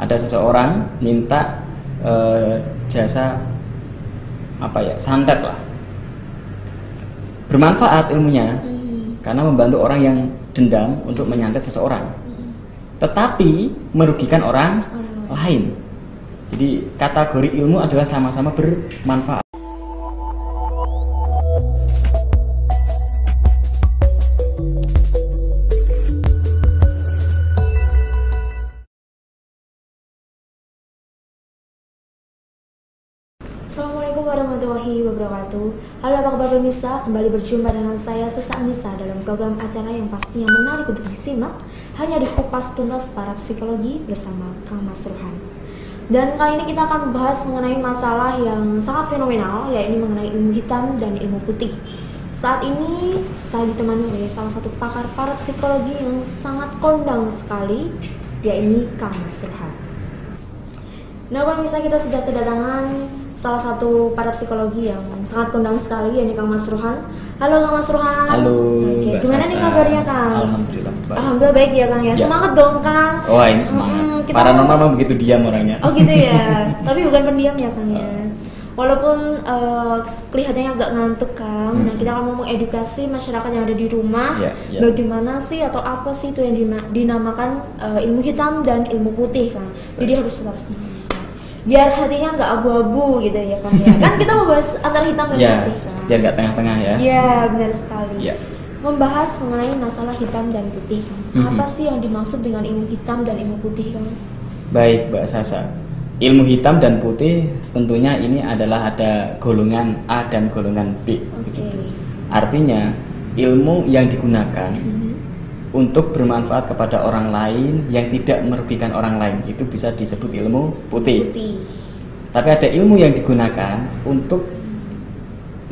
ada seseorang minta jasa santet lah, bermanfaat ilmunya karena membantu orang yang dendam untuk menyantet seseorang, tetapi merugikan orang lain. Jadi kategori ilmu adalah sama-sama bermanfaat. Assalamualaikum warahmatullahi wabarakatuh. Halo, apa kabar pemirsa? Kembali berjumpa dengan saya Sesa Anissa dalam program acara yang pastinya menarik untuk disimak hanya di Kupas Tuntas Para Psikologi bersama Kang Mas Rohan. Dan kali ini kita akan membahas mengenai masalah yang sangat fenomenal, yaitu mengenai ilmu hitam dan ilmu putih. Saat ini saya ditemani oleh salah satu pakar para psikologi yang sangat kondang sekali, yaitu Kang Mas Rohan. Nah, pemirsa, kita sudah kedatangan salah satu para psikologi yang sangat kondang sekali, yaitu Kang Mas Rohan. Halo Kang Mas Rohan. Halo. Oke, gimana nih kabarnya Kang? Alhamdulillah baik. Alhamdulillah baik ya Kang ya. Semangat dong Kang. Wah, ini semangat. Paranormal memang begitu diam orangnya. Oh gitu ya. Tapi bukan pendiam ya Kang ya. Walaupun kelihatannya agak ngantuk Kang, dan kita akan mau mengedukasi masyarakat yang ada di rumah, bagaimana sih atau apa sih itu yang dinamakan ilmu hitam dan ilmu putih Kang. Jadi harus tetap semangat, biar hatinya nggak abu-abu gitu ya Kang ya. Kan kita membahas antara hitam dan putih Kang. Biar nggak tengah-tengah ya. Iya, benar sekali. Ya. Membahas mengenai masalah hitam dan putih Kang. Apa sih yang dimaksud dengan ilmu hitam dan ilmu putih Kang? Baik Mbak Sasa. Ilmu hitam dan putih tentunya ini adalah ada golongan A dan golongan B. Artinya ilmu yang digunakan untuk bermanfaat kepada orang lain yang tidak merugikan orang lain itu bisa disebut ilmu putih. Tapi ada ilmu yang digunakan untuk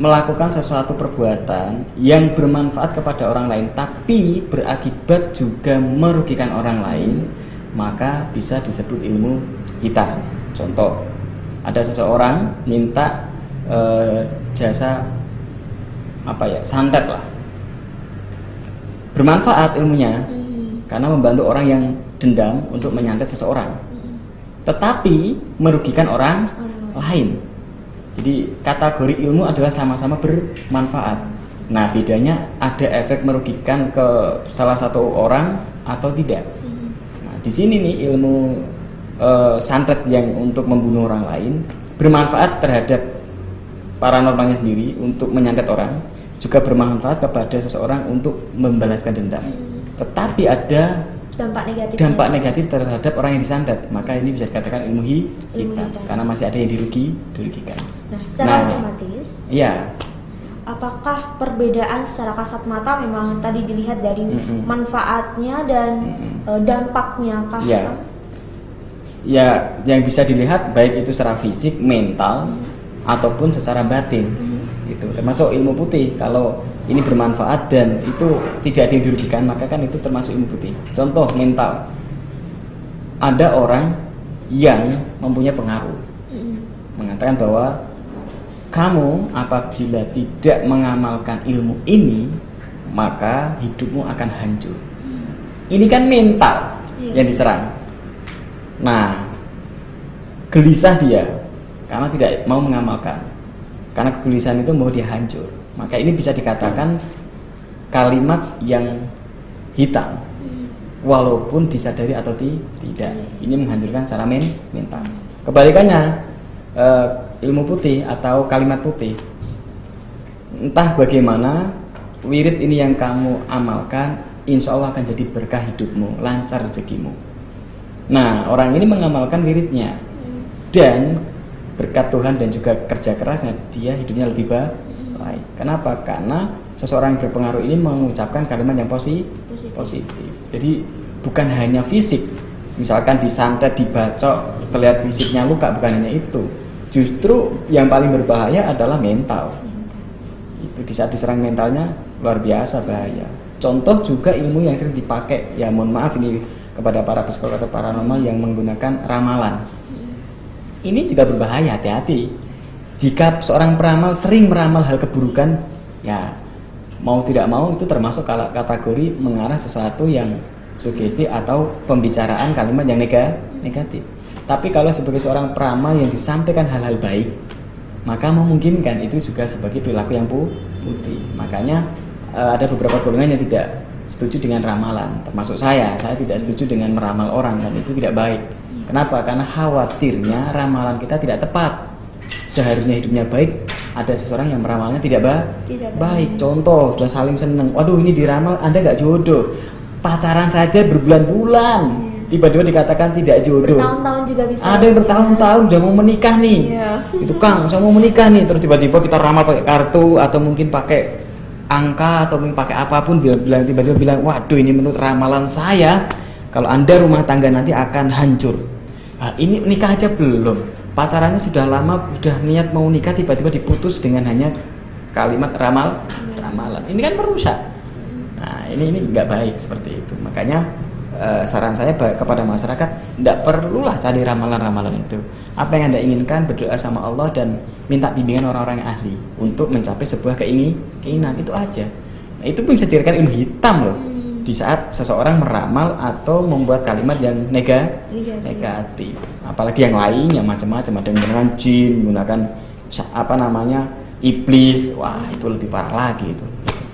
melakukan sesuatu perbuatan yang bermanfaat kepada orang lain tapi berakibat juga merugikan orang lain, maka bisa disebut ilmu hitam. Contoh, ada seseorang minta jasa santet lah, bermanfaat ilmunya karena membantu orang yang dendam untuk menyantet seseorang, tetapi merugikan orang lain. Jadi kategori ilmu adalah sama-sama bermanfaat. Nah, bedanya ada efek merugikan ke salah satu orang atau tidak. Nah, di sini nih ilmu santet yang untuk membunuh orang lain bermanfaat terhadap paranormalnya sendiri untuk menyantet orang, juga bermanfaat kepada seseorang untuk membalaskan dendam. Tetapi ada dampak negatif terhadap orang yang disantet, maka ini bisa dikatakan ilmu hitam karena masih ada yang dirugikan. Nah, secara otomatis, iya. Apakah perbedaan secara kasat mata memang tadi dilihat dari manfaatnya dan dampaknya kah? Ya, yang bisa dilihat baik itu secara fisik, mental, ataupun secara batin. Itu termasuk ilmu putih. Kalau ini bermanfaat dan itu tidak ada yang dirugikan, maka kan itu termasuk ilmu putih. Contoh mental, ada orang yang mempunyai pengaruh mengatakan bahwa kamu apabila tidak mengamalkan ilmu ini maka hidupmu akan hancur. Ini kan mental yang diserang. Nah, gelisah dia karena tidak mau mengamalkan, karena kegelisahan itu mau dia hancur. Maka ini bisa dikatakan kalimat yang hitam, walaupun disadari atau tidak. Ini menghancurkan secara mental. Kebalikannya, ilmu putih atau kalimat putih, entah bagaimana wirid ini yang kamu amalkan, insya Allah akan jadi berkah hidupmu, lancar rezekimu. Nah, orang ini mengamalkan wiridnya dan berkat Tuhan dan juga kerja kerasnya, dia hidupnya lebih baik. Kenapa? Karena seseorang yang berpengaruh ini mengucapkan kalimat yang positif. Jadi bukan hanya fisik, misalkan disantet, dibacok, terlihat fisiknya luka, bukan hanya itu. Justru yang paling berbahaya adalah mental. Itu di saat diserang mentalnya luar biasa bahaya. Contoh juga ilmu yang sering dipakai, ya mohon maaf ini kepada para psikolog atau paranormal yang menggunakan ramalan. Ini juga berbahaya, hati-hati. Jika seorang peramal sering meramal hal keburukan, ya mau tidak mau itu termasuk kategori mengarah sesuatu yang sugesti atau pembicaraan kalimat yang negatif. Tapi kalau sebagai seorang peramal yang disampaikan hal-hal baik, maka memungkinkan itu juga sebagai perilaku yang putih. Makanya ada beberapa golongan yang tidak setuju dengan ramalan, termasuk saya tidak setuju dengan meramal orang, dan itu tidak baik. Kenapa? Karena khawatirnya ramalan kita tidak tepat. Seharusnya hidupnya baik, ada seseorang yang meramalnya tidak baik. Contoh, sudah saling seneng, waduh ini diramal Anda gak jodoh, pacaran saja berbulan-bulan, tiba-tiba dikatakan tidak jodoh. Bertahun-tahun juga bisa. Ada yang bertahun-tahun udah mau menikah nih. Itu Kang, saya mau menikah nih, terus tiba-tiba kita ramal pakai kartu atau mungkin pakai angka atau mungkin pakai apapun, tiba-tiba bilang, waduh ini menurut ramalan saya kalau Anda rumah tangga nanti akan hancur. Nah, ini nikah aja belum, pacarannya sudah lama, sudah niat mau nikah, tiba-tiba diputus dengan hanya kalimat ramalan. Ini kan merusak. Nah, ini nggak baik seperti itu. Makanya saran saya kepada masyarakat, tidak perlulah cari ramalan-ramalan itu. Apa yang Anda inginkan, berdoa sama Allah dan minta bimbingan orang-orang yang ahli untuk mencapai sebuah keinginan, itu aja. Nah, itu pun bisa dijadikan ilmu hitam loh. Di saat seseorang meramal atau membuat kalimat yang negatif. Apalagi yang lain yang macam-macam, ada yang menggunakan jin, menggunakan iblis. Wah, itu lebih parah lagi itu.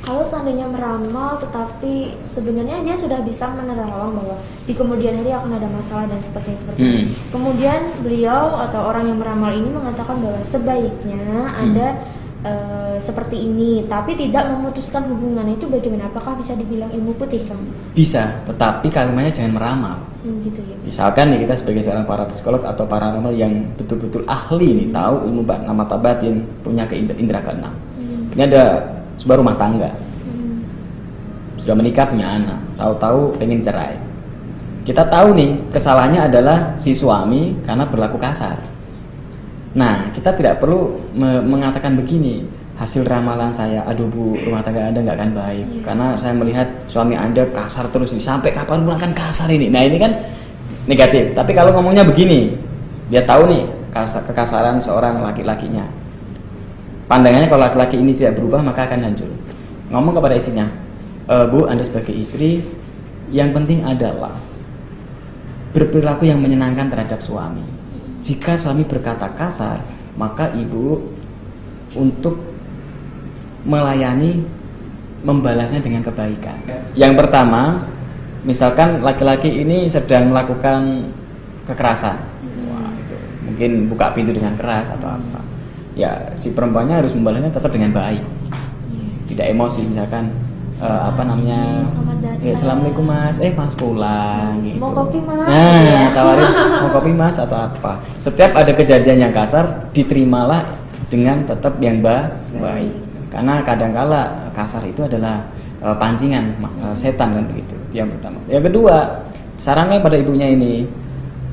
Kalau seandainya meramal tetapi sebenarnya dia sudah bisa menerawang bahwa di kemudian hari akan ada masalah dan seperti itu. Kemudian beliau atau orang yang meramal ini mengatakan bahwa sebaiknya Anda seperti ini, tapi tidak memutuskan hubungan, itu bagaimana? Apakah bisa dibilang ilmu putih, Kang? Bisa, tetapi kalimatnya jangan meramal. Gitu ya. Misalkan nih, kita sebagai seorang para psikolog atau paranormal yang betul-betul ahli nih, tahu ilmu nama tabatin, punya indera keenam. Ini ada sebuah rumah tangga, sudah menikah, punya anak, tahu-tahu pengen cerai. Kita tahu nih kesalahannya adalah si suami karena berlaku kasar. Nah, kita tidak perlu mengatakan begini, hasil ramalan saya, aduh Bu, rumah tangga Anda nggak akan baik, karena saya melihat suami Anda kasar terus nih, sampai kapan pun akan kasar ini. Nah, ini kan negatif. Tapi kalau ngomongnya begini, dia tahu nih kekasaran seorang laki-lakinya, pandangannya kalau laki-laki ini tidak berubah maka akan hancur. Ngomong kepada istrinya, Bu, Anda sebagai istri, yang penting adalah berperilaku yang menyenangkan terhadap suami. Jika suami berkata kasar, maka ibu untuk melayani, membalasnya dengan kebaikan. Yang pertama, misalkan laki-laki ini sedang melakukan kekerasan, mungkin buka pintu dengan keras atau apa, ya si perempuannya harus membalasnya tetap dengan baik, tidak emosi. Misalkan Assalamualaikum Mas, Mas pulang gitu. Mau kopi Mas? Tawarin mau kopi Mas atau apa. Setiap ada kejadian yang kasar, diterimalah dengan tetap yang baik. Karena kadangkala kasar itu adalah pancingan setan kan begitu. Yang pertama. Yang kedua, sarannya pada ibunya ini,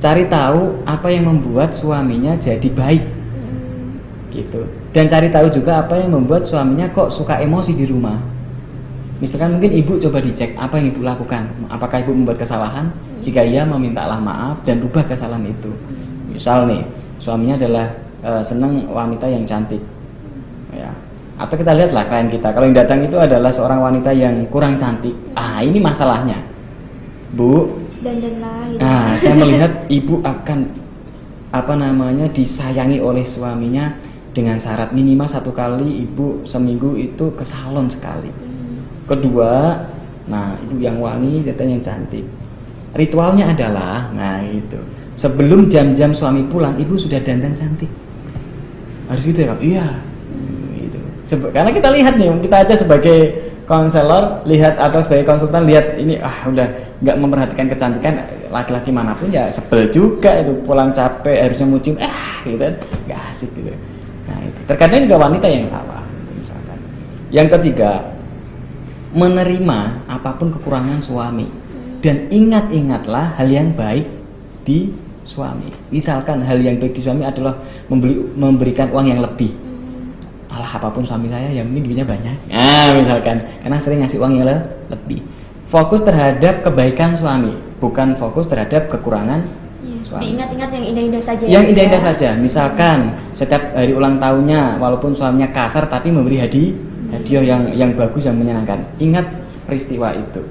cari tahu apa yang membuat suaminya jadi baik. Gitu. Dan cari tahu juga apa yang membuat suaminya kok suka emosi di rumah. Misalkan mungkin ibu coba dicek apa yang ibu lakukan, apakah ibu membuat kesalahan? Jika iya, memintalah maaf dan rubah kesalahan itu. Misal nih, suaminya adalah senang wanita yang cantik, ya. Atau kita lihatlah klien kita, kalau yang datang itu adalah seorang wanita yang kurang cantik. Ini masalahnya, Bu. Nah, saya melihat ibu akan disayangi oleh suaminya dengan syarat minimal 1 kali ibu seminggu itu ke salon sekali. Kedua, ibu yang wangi, datang yang cantik. Ritualnya adalah, itu. Sebelum jam-jam suami pulang, ibu sudah dandan cantik. Harus gitu ya, Kak? Iya. Gitu. Karena kita lihat nih, kita aja sebagai konselor lihat atau sebagai konsultan lihat ini, udah nggak memperhatikan kecantikan laki-laki manapun ya sebel juga itu, pulang capek harusnya mucin, gitu kan, nggak asik gitu. Nah itu. Terkadang juga wanita yang salah, misalkan. Yang ketiga, menerima apapun kekurangan suami dan ingat-ingatlah hal yang baik di suami. Misalkan hal yang baik di suami adalah memberikan uang yang lebih. Alah, apapun suami saya yang penting duitnya banyak. Misalkan karena sering ngasih uang yang lebih. Fokus terhadap kebaikan suami, bukan fokus terhadap kekurangan suami. Diingat-ingat yang indah-indah saja. Yang indah-indah saja. Misalkan setiap hari ulang tahunnya walaupun suaminya kasar tapi memberi hadiah yang bagus, yang menyenangkan. Ingat peristiwa itu.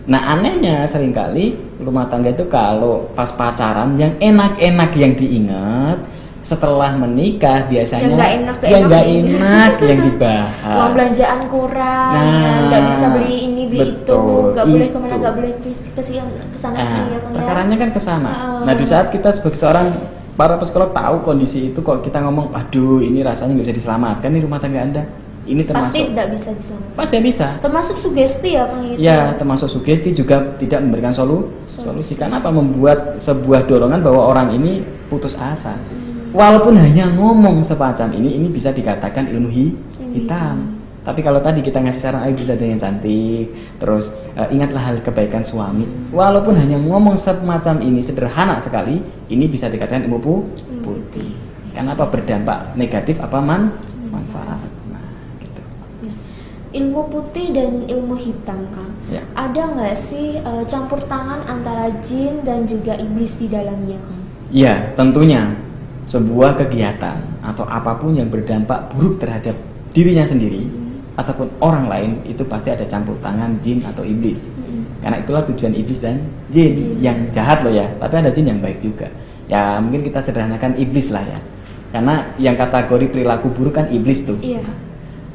Nah anehnya seringkali rumah tangga itu kalau pas pacaran yang enak-enak yang diingat, setelah menikah biasanya yang nggak enak yang dibahas. Uang belanjaan kurang, nggak bisa beli ini beli itu, nggak boleh kemana, nggak boleh kesana sini ya kan. Perkaranya kan kesana. Nah di saat kita sebagai seorang para psikolog tahu kondisi itu, kok kita ngomong, aduh ini rasanya nggak bisa diselamatkan nih rumah tangga Anda. Ini termasuk pasti tidak bisa diselamatkan. Pasti bisa. Termasuk sugesti ya Kang itu. Ya, termasuk sugesti juga tidak memberikan solusi. Karena apa? Membuat sebuah dorongan bahwa orang ini putus asa. Walaupun hanya ngomong semacam ini bisa dikatakan ilmu hitam. Tapi kalau tadi kita ngasih saran, ayo kita dengan cantik, terus ingatlah hal kebaikan suami. Walaupun hanya ngomong semacam ini sederhana sekali, ini bisa dikatakan ilmu putih. Karena apa? Berdampak negatif apa manfaat. Ilmu putih dan ilmu hitam kan, ya. Ada nggak sih campur tangan antara jin dan juga iblis di dalamnya kan? Ya, tentunya sebuah kegiatan atau apapun yang berdampak buruk terhadap dirinya sendiri ataupun orang lain itu pasti ada campur tangan jin atau iblis. Karena itulah tujuan iblis dan jin yang jahat loh ya, tapi ada jin yang baik juga. Ya mungkin kita sederhanakan iblis lah ya, karena yang kategori perilaku buruk kan iblis tuh. Iya.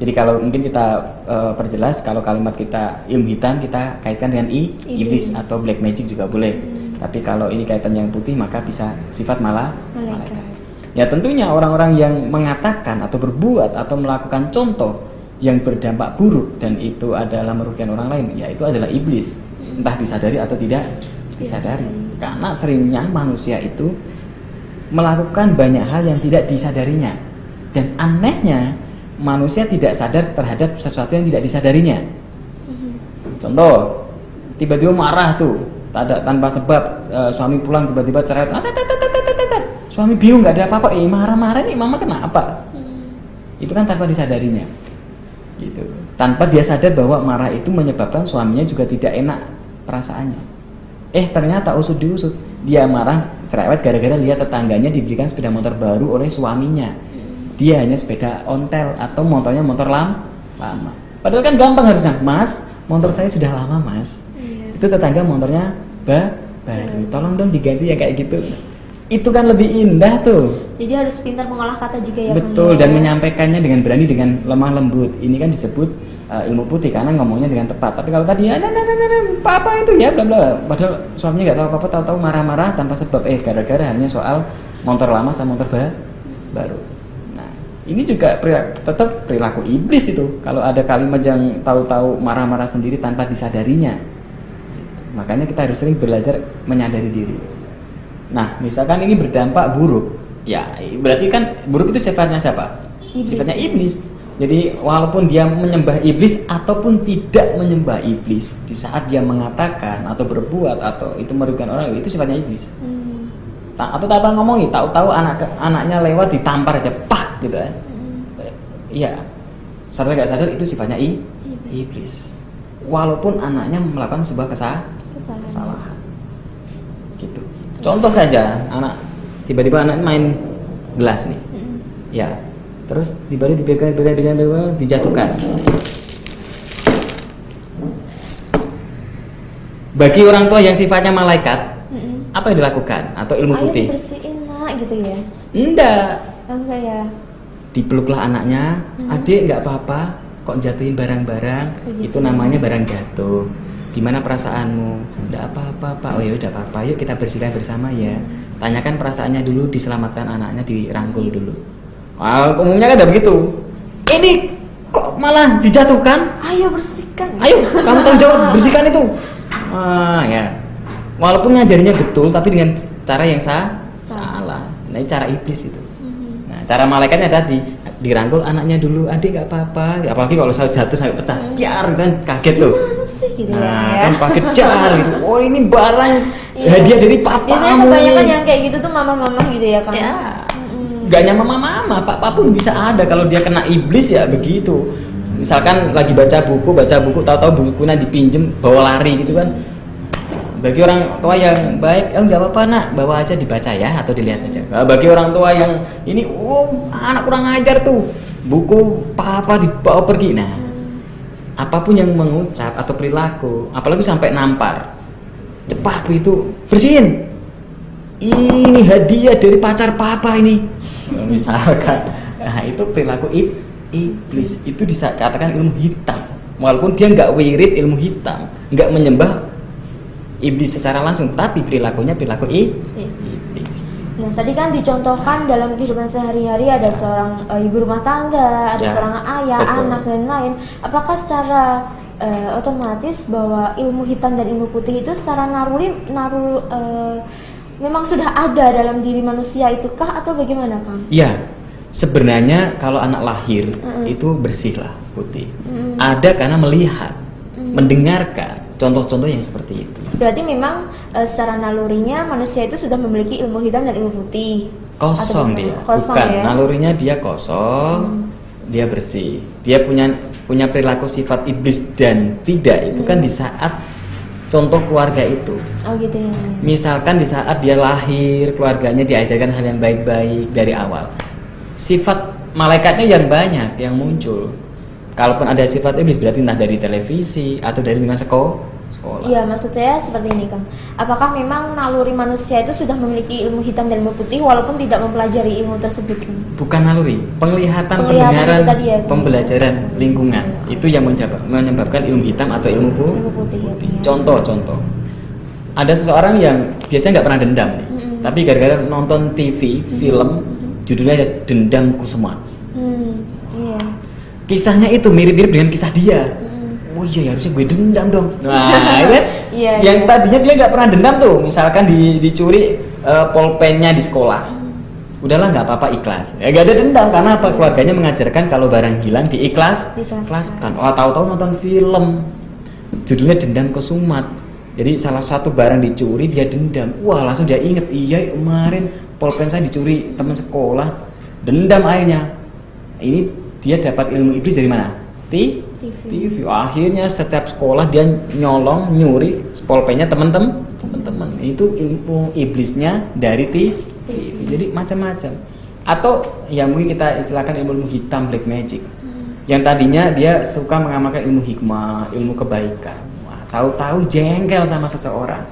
Jadi kalau mungkin kita perjelas, kalau kalimat kita ilmu hitam kita kaitkan dengan iblis atau black magic juga boleh. Tapi kalau ini kaitan yang putih maka bisa sifat malaikat. Ya tentunya orang-orang yang mengatakan atau berbuat atau melakukan contoh yang berdampak buruk dan itu adalah merugikan orang lain, ya itu adalah iblis. Entah disadari atau tidak disadari. Karena seringnya manusia itu melakukan banyak hal yang tidak disadarinya. Dan anehnya manusia tidak sadar terhadap sesuatu yang tidak disadarinya. Contoh, tiba-tiba marah tuh, tanpa sebab, suami pulang tiba-tiba cerai, suami bingung nggak ada apa-apa, marah-marah nih mama kenapa? Itu kan tanpa disadarinya, gitu. Tanpa dia sadar bahwa marah itu menyebabkan suaminya juga tidak enak perasaannya. Ternyata usut diusut, dia marah cerewet gara-gara lihat tetangganya dibelikan sepeda motor baru oleh suaminya. Dia hanya sepeda ontel atau motornya motor lama. Padahal kan gampang harusnya, Mas, motor saya sudah lama Mas. Itu tetangga motornya baru. Tolong dong diganti ya kayak gitu. Itu kan lebih indah tuh. Jadi harus pintar mengolah kata juga ya. Betul, dan menyampaikannya dengan berani, dengan lemah lembut. Ini kan disebut ilmu putih karena ngomongnya dengan tepat. Tapi kalau tadi apa itu ya bla bla. Padahal suaminya nggak tahu apa-apa, tahu-tahu marah-marah tanpa sebab. Gara-gara hanya soal motor lama sama motor baru. Ini juga tetap perilaku iblis itu. Kalau ada kalimat yang tahu-tahu marah-marah sendiri tanpa disadarinya. Makanya kita harus sering belajar menyadari diri. Nah, misalkan ini berdampak buruk, ya berarti kan buruk itu sifatnya siapa? Sifatnya iblis. Jadi walaupun dia menyembah iblis ataupun tidak menyembah iblis, di saat dia mengatakan atau berbuat atau itu merugikan orang, itu sifatnya iblis. Atau tanpa ngomong, tahu-tahu anaknya lewat ditampar aja, pak gitu kan. Iya, sadar gak sadar itu sifatnya iblis. Walaupun anaknya melakukan sebuah kesalahan. Gitu. Contoh saja, tiba-tiba anak main gelas nih. Ya. Terus tiba-tiba dipegang dijatuhkan. Bagi orang tua yang sifatnya malaikat, apa yang dilakukan? Atau ilmu putih? Ayo bersihin nak gitu ya? Enggak ya. Dipeluklah anaknya, adik nggak apa-apa, kok jatuhin barang-barang, gitu. Itu namanya barang jatuh. Gimana perasaanmu? Nggak apa-apa Pak. Oh ya udah apa-apa, yuk kita bersihkan bersama ya. Tanyakan perasaannya dulu, diselamatkan anaknya, dirangkul dulu. Umumnya kan udah begitu. Ini kok malah dijatuhkan? Ayo bersihkan. Ayo kamu tanggung jawab, bersihkan itu. Ya. Walaupun ngajarinya betul, tapi dengan cara yang salah. Nah, ini cara iblis itu. Nah, cara malaikatnya tadi dirangkul anaknya dulu, adik nggak apa-apa. Apalagi kalau saya jatuh sampai pecah, biar kan kaget tuh. Gimana sih gitu kan kaget jar gitu. Oh ini barang hadiah dari papa. Biasanya kebanyakan yang kayak gitu tuh mama-mama gitu ya kan. Ya. Gak nyama mama, papa pun bisa ada kalau dia kena iblis ya begitu. Misalkan lagi baca buku, tahu-tahu bukunya dipinjem, bawa lari gitu kan. Bagi orang tua yang baik, nggak apa-apa nak, bawa aja dibaca ya atau dilihat aja. Bagi orang tua yang ini, anak kurang ajar tuh, buku papa dibawa pergi. Nah, apapun yang mengucap atau perilaku, apalagi sampai nampar, cepat itu bersihin. Ini hadiah dari pacar papa ini, misalkan. Nah, itu perilaku iblis. Itu dikatakan ilmu hitam. Walaupun dia nggak wirid ilmu hitam, nggak menyembah iblis secara langsung, tapi perilakunya perilaku iblis. Nah, tadi kan dicontohkan dalam kehidupan sehari-hari ada seorang ibu rumah tangga, ada seorang ayah, betul. anak dan lain. Apakah secara otomatis bahwa ilmu hitam dan ilmu putih itu secara memang sudah ada dalam diri manusia itukah atau bagaimana, Kang? Iya, sebenarnya kalau anak lahir itu bersihlah putih. Ada karena melihat, mendengarkan contoh-contoh yang seperti itu. Berarti memang secara nalurinya manusia itu sudah memiliki ilmu hitam dan ilmu putih. Kosong dia, kosong, bukan ya? nalurinya dia kosong, dia bersih. Dia punya perilaku sifat iblis dan tidak itu kan di saat contoh keluarga itu. Oh gitu ya. Misalkan di saat dia lahir, keluarganya diajarkan hal yang baik-baik dari awal. Sifat malaikatnya yang banyak yang muncul. Kalaupun ada sifat iblis berarti entah dari televisi atau dari lingkungan sekolah. Iya, maksud saya seperti ini, Kang. Apakah memang naluri manusia itu sudah memiliki ilmu hitam dan ilmu putih walaupun tidak mempelajari ilmu tersebut, Kang? Bukan naluri, penglihatan pendengaran, ya, pembelajaran lingkungan itu yang menyebabkan ilmu hitam atau ilmu putih. Ya. Contoh. Ada seseorang yang biasanya nggak pernah dendam nih, tapi gara-gara nonton TV, film, judulnya Dendam Kusuma. Iya. Kisahnya itu mirip-mirip dengan kisah dia. Oh iya, harusnya gue dendam dong. Nah, kan? Yang tadinya dia nggak pernah dendam tuh, misalkan dicuri pulpennya di sekolah. Udahlah nggak apa-apa, ikhlas. Ya nggak ada dendam karena apa? Keluarganya mengajarkan kalau barang hilang diikhlaskan. Oh, tahu-tahu nonton film, judulnya Dendam Kesumat. Jadi salah satu barang dicuri dia dendam. Wah, langsung dia inget, iya kemarin pulpen saya dicuri teman sekolah. Dendam akhirnya. Ini dia dapat ilmu iblis dari mana? TV. Akhirnya setiap sekolah dia nyuri pulpennya teman-teman. Itu ilmu iblisnya dari TV. Jadi macam-macam. Atau yang mungkin kita istilahkan ilmu hitam, black magic. Yang tadinya dia suka mengamalkan ilmu hikmah, ilmu kebaikan. Wah, tahu-tahu jengkel sama seseorang.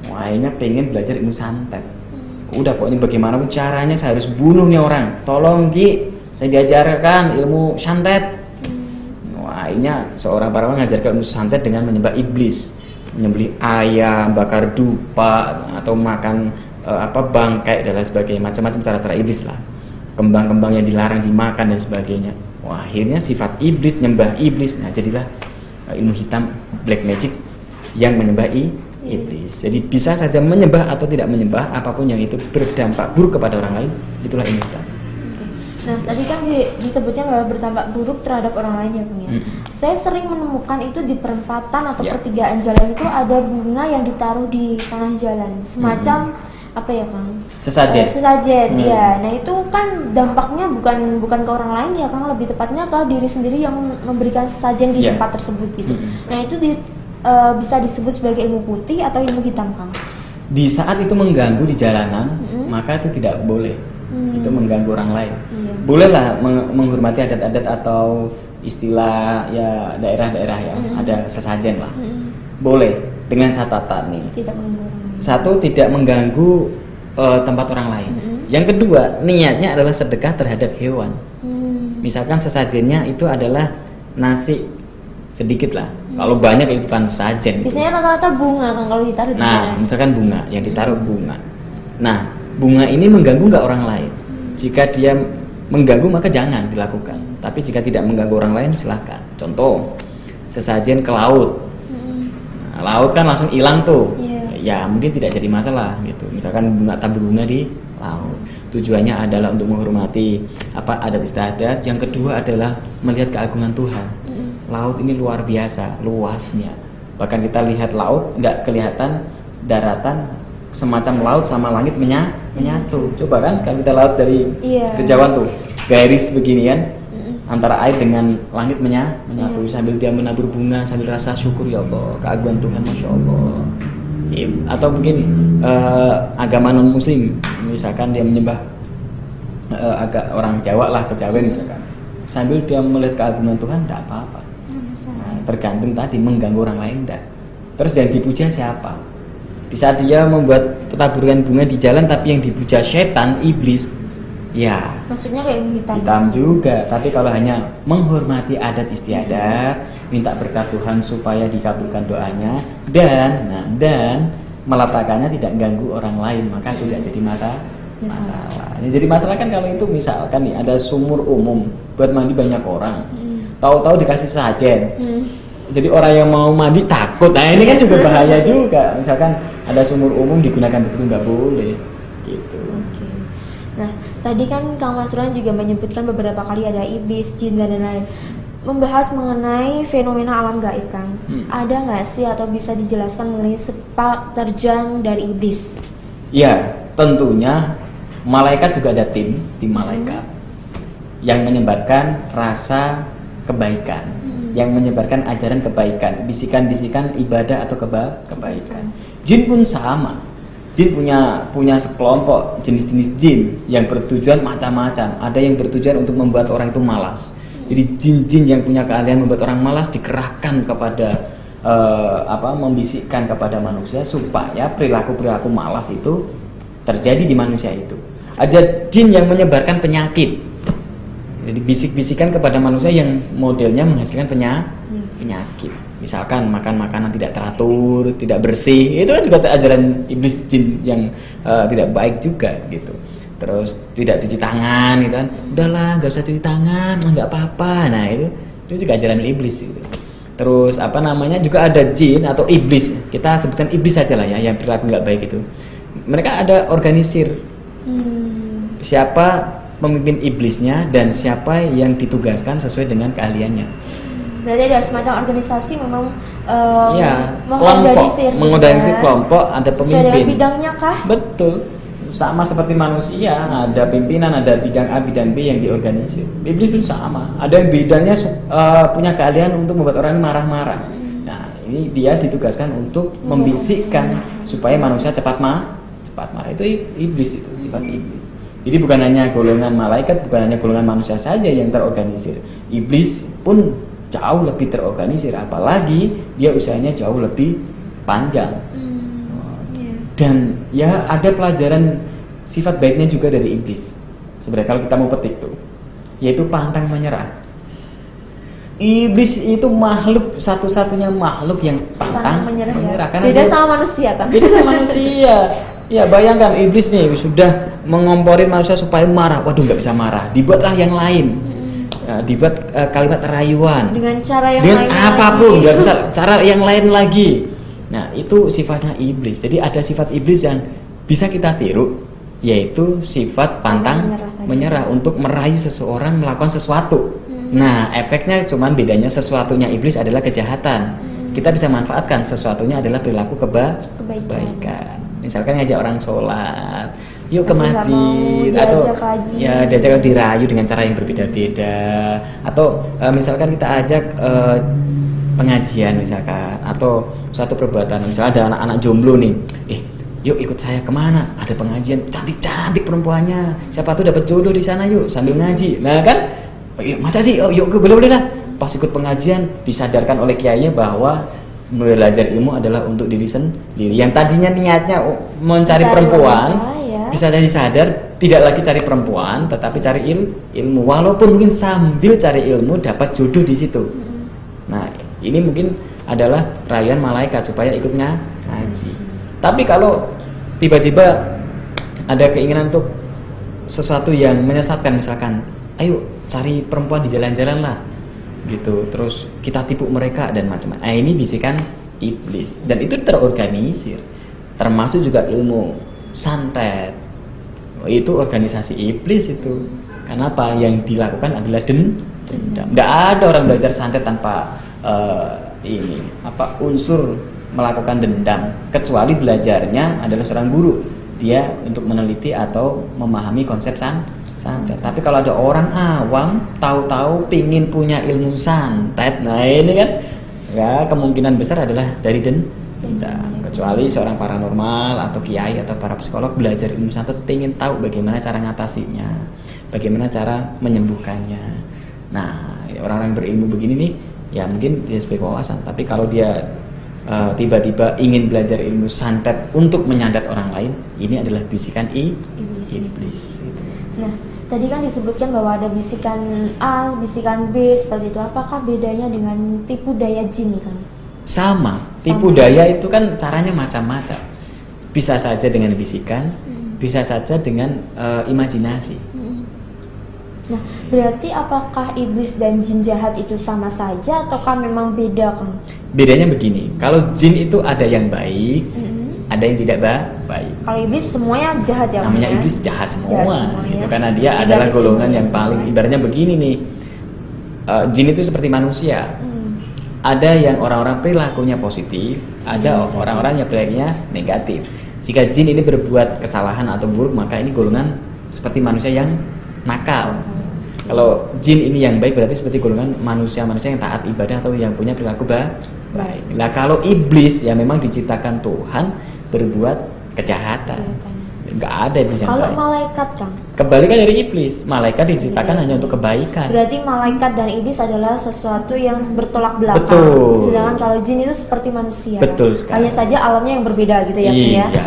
Wah, akhirnya pengen belajar ilmu santet. Udah pokoknya bagaimanapun caranya saya harus bunuh nih orang. Tolong Gi, saya diajarkan ilmu santet. Akhirnya seorang parawan mengajarkan ilmu santet dengan menyembah iblis, menyembelih ayam, bakar dupa, atau makan bangkai dan lain sebagainya, macam-macam cara-cara iblis lah. Kembang-kembang yang dilarang dimakan dan sebagainya. Wah, akhirnya sifat iblis, nyembah iblis. Nah, jadilah ilmu hitam, black magic yang menyembah iblis. Jadi bisa saja menyembah atau tidak menyembah, apapun yang itu berdampak buruk kepada orang lain, itulah ilmu hitam. Nah, tadi kan disebutnya bahwa berdampak buruk terhadap orang lain ya, Kang ya. Saya sering menemukan itu di perempatan atau pertigaan jalan itu ada bunga yang ditaruh di tengah jalan, semacam apa ya, Kang? Sesajen. Ya. Nah, itu kan dampaknya bukan ke orang lain ya, Kang, lebih tepatnya ke diri sendiri yang memberikan sesajen di tempat tersebut gitu. Nah, itu bisa disebut sebagai ilmu putih atau ilmu hitam, Kang? Di saat itu mengganggu di jalanan, maka itu tidak boleh. Itu mengganggu orang lain. Bolehlah menghormati adat-adat atau istilah ya daerah-daerah ya, ada sesajen lah. Boleh dengan catatan nih. Tidak mengganggu orang lain. Satu, tidak mengganggu tempat orang lain. Yang kedua, niatnya adalah sedekah terhadap hewan. Misalkan sesajennya itu adalah nasi sedikit lah. Kalau banyak itu bukan sesajen. Biasanya rata-rata bunga kan kalau ditaruh di Nah, misalkan bunga, yang ditaruh bunga. Nah, bunga ini mengganggu nggak orang lain? Jika dia mengganggu maka jangan dilakukan. Tapi jika tidak mengganggu orang lain silahkan. Contoh, sesajen ke laut. Nah, laut kan langsung hilang tuh. Ya mungkin tidak jadi masalah gitu. Misalkan tabur bunga di laut. Tujuannya adalah untuk menghormati adat istiadat. Yang kedua adalah melihat keagungan Tuhan. Laut ini luar biasa luasnya. Bahkan kita lihat laut nggak kelihatan daratan, semacam laut sama langit menyatu. Coba kan kalau kita laut dari kejauhan tuh garis beginian antara air dengan langit menyatu sambil dia menabur bunga sambil rasa syukur, ya Allah keagungan Tuhan, masya Allah. Atau mungkin agama non muslim, misalkan dia menyembah agak orang Jawa lah, kejawen misalkan, sambil dia melihat keagungan Tuhan, tidak apa-apa. Masalah. Tergantung tadi mengganggu orang lain enggak. Terus yang dipuja siapa? Di saat dia membuat petaburan bunga di jalan tapi yang dipuja setan, iblis, ya Maksudnya kayak hitam. hitam juga. Tapi kalau hanya menghormati adat istiadat, minta berkat Tuhan supaya dikabulkan doanya dan meletakkannya tidak ganggu orang lain, maka tidak jadi masalah. Yang jadi masalah kan kalau itu misalkan nih ada sumur umum buat mandi banyak orang, tahu-tahu dikasih sajen. Jadi orang yang mau mandi takut. Nah ini kan juga bahaya juga. Misalkan ada sumur umum digunakan betul nggak boleh gitu. Oke. Nah, tadi kan Kang Mas Ruhan juga menyebutkan beberapa kali ada iblis, jin dan lain-lain. Membahas mengenai fenomena alam gaib, Kang. Ada nggak sih atau bisa dijelaskan mengenai sepak terjang dari iblis? Ya, tentunya malaikat juga ada tim malaikat yang menyebarkan rasa kebaikan, yang menyebarkan ajaran kebaikan, bisikan-bisikan ibadah atau kebaikan. Jin pun sama. Jin punya sekelompok jenis-jenis jin yang bertujuan macam-macam. Ada yang bertujuan untuk membuat orang itu malas. Jadi jin-jin yang punya keahlian membuat orang malas dikerahkan kepada membisikkan kepada manusia supaya perilaku-perilaku malas itu terjadi di manusia itu. Ada jin yang menyebarkan penyakit. Jadi bisik-bisikan kepada manusia yang modelnya menghasilkan penyakit. Misalkan makan makanan tidak teratur, tidak bersih, itu juga ajaran iblis jin yang tidak baik juga gitu. Terus tidak cuci tangan gitu kan. Udahlah, nggak usah cuci tangan, nggak apa-apa. Nah, itu juga ajaran iblis gitu. Terus juga ada jin atau iblis. Kita sebutkan iblis saja lah ya, yang perilaku nggak baik itu. Mereka ada organisir. Siapa pemimpin iblisnya dan siapa yang ditugaskan sesuai dengan keahliannya. Berarti ada semacam organisasi memang mengorganisir kelompok, ada sesuai pemimpin. dengan bidangnya kah? Betul. Sama seperti manusia, ada pimpinan, ada bidang A, bidang B yang diorganisir. Iblis pun sama. Ada yang bidangnya punya keahlian untuk membuat orang marah-marah. Nah, ini dia ditugaskan untuk membisikkan supaya manusia cepat marah. Itu iblis, itu sifat iblis. Jadi bukan hanya golongan malaikat, bukan hanya golongan manusia saja yang terorganisir. Iblis pun jauh lebih terorganisir, apalagi dia usianya jauh lebih panjang. Dan ya ada pelajaran sifat baiknya juga dari iblis. Sebenarnya kalau kita mau petik tuh, yaitu pantang menyerah. Iblis itu makhluk satu-satunya makhluk yang pantang menyerah. Ya? Beda sama manusia kan? Beda sama manusia. Ya bayangkan iblis nih sudah mengomporin manusia supaya marah. Waduh, nggak bisa marah. Dibuatlah yang lain. Dibuat kalimat rayuan. Dengan cara yang dengan lain apapun, nggak bisa cara yang lain lagi. Nah itu sifatnya iblis. Jadi ada sifat iblis yang bisa kita tiru, yaitu sifat pantang menyerah untuk merayu seseorang melakukan sesuatu. Nah efeknya cuman bedanya sesuatunya iblis adalah kejahatan. Kita bisa manfaatkan sesuatunya adalah perilaku kebaikan. Misalkan ngajak orang sholat, yuk ke masjid, atau ya diajak dirayu dengan cara yang berbeda-beda, atau misalkan kita ajak pengajian misalkan, atau suatu perbuatan, misalnya ada anak-anak jomblo nih, yuk ikut saya kemana? Ada pengajian, cantik-cantik perempuannya, siapa tuh dapat jodoh di sana, yuk sambil ngaji. Nah kan, masa sih? Yuk boleh lah. Pas ikut pengajian disadarkan oleh kiainya bahwa belajar ilmu adalah untuk diri sendiri. Yang tadinya niatnya mencari perempuan, bisa jadi sadar tidak lagi cari perempuan, tetapi cari ilmu. Walaupun mungkin sambil cari ilmu dapat jodoh di situ. Nah, ini mungkin adalah rayuan malaikat supaya ikut ngaji. Tapi kalau tiba-tiba ada keinginan untuk sesuatu yang menyesatkan, misalkan, ayo cari perempuan di jalan-jalan lah. Gitu, terus kita tipu mereka dan macam-macam. Ini bisikan iblis dan itu terorganisir, termasuk juga ilmu santet. Itu organisasi iblis itu. Kenapa? Yang dilakukan adalah dendam. Tidak ada orang belajar santet tanpa unsur melakukan dendam, kecuali belajarnya adalah seorang guru. Dia untuk meneliti atau memahami konsep santet. Tapi kalau ada orang awam tahu-tahu pingin punya ilmu santet, nah ini kan ya kemungkinan besar adalah dari dendam. Kecuali seorang paranormal atau kiai atau para psikolog belajar ilmu santet pingin tahu bagaimana cara ngatasinya, bagaimana cara menyembuhkannya. Nah orang-orang berilmu begini nih ya mungkin dia sebagai wawasan. Tapi kalau dia tiba-tiba ingin belajar ilmu santet untuk menyantet orang lain, ini adalah bisikan iblis. Gitu. Nah, tadi kan disebutkan bahwa ada bisikan A, bisikan B seperti itu. Apakah bedanya dengan tipu daya jin kan? Sama. Tipu daya itu kan caranya macam-macam. Bisa saja dengan bisikan, bisa saja dengan imajinasi. Nah, berarti apakah iblis dan jin jahat itu sama saja ataukah memang beda kan? Bedanya begini, kalau jin itu ada yang baik, ada yang tidak baik. Kalau iblis semuanya jahat ya? Namanya kan, iblis jahat semua, gitu, ya. karena dia adalah golongan yang paling, ibaratnya begini nih, jin itu seperti manusia. Ada yang orang-orang perilakunya positif, ada orang-orang yang perilakunya negatif. Jika jin ini berbuat kesalahan atau buruk, maka ini golongan seperti manusia yang nakal. Kalau jin ini yang baik berarti seperti golongan manusia-manusia yang taat ibadah atau yang punya perilaku baik. Nah, kalau iblis ya memang diciptakan Tuhan berbuat kejahatan. Enggak ada yang bisa. Kalau malaikat kan? Kebalikan dari iblis. Malaikat diciptakan hanya untuk kebaikan. Berarti malaikat dan iblis adalah sesuatu yang bertolak belakang. Betul. Sedangkan kalau jin itu seperti manusia. Betul sekali. Hanya saja alamnya yang berbeda gitu ya, iya. ya.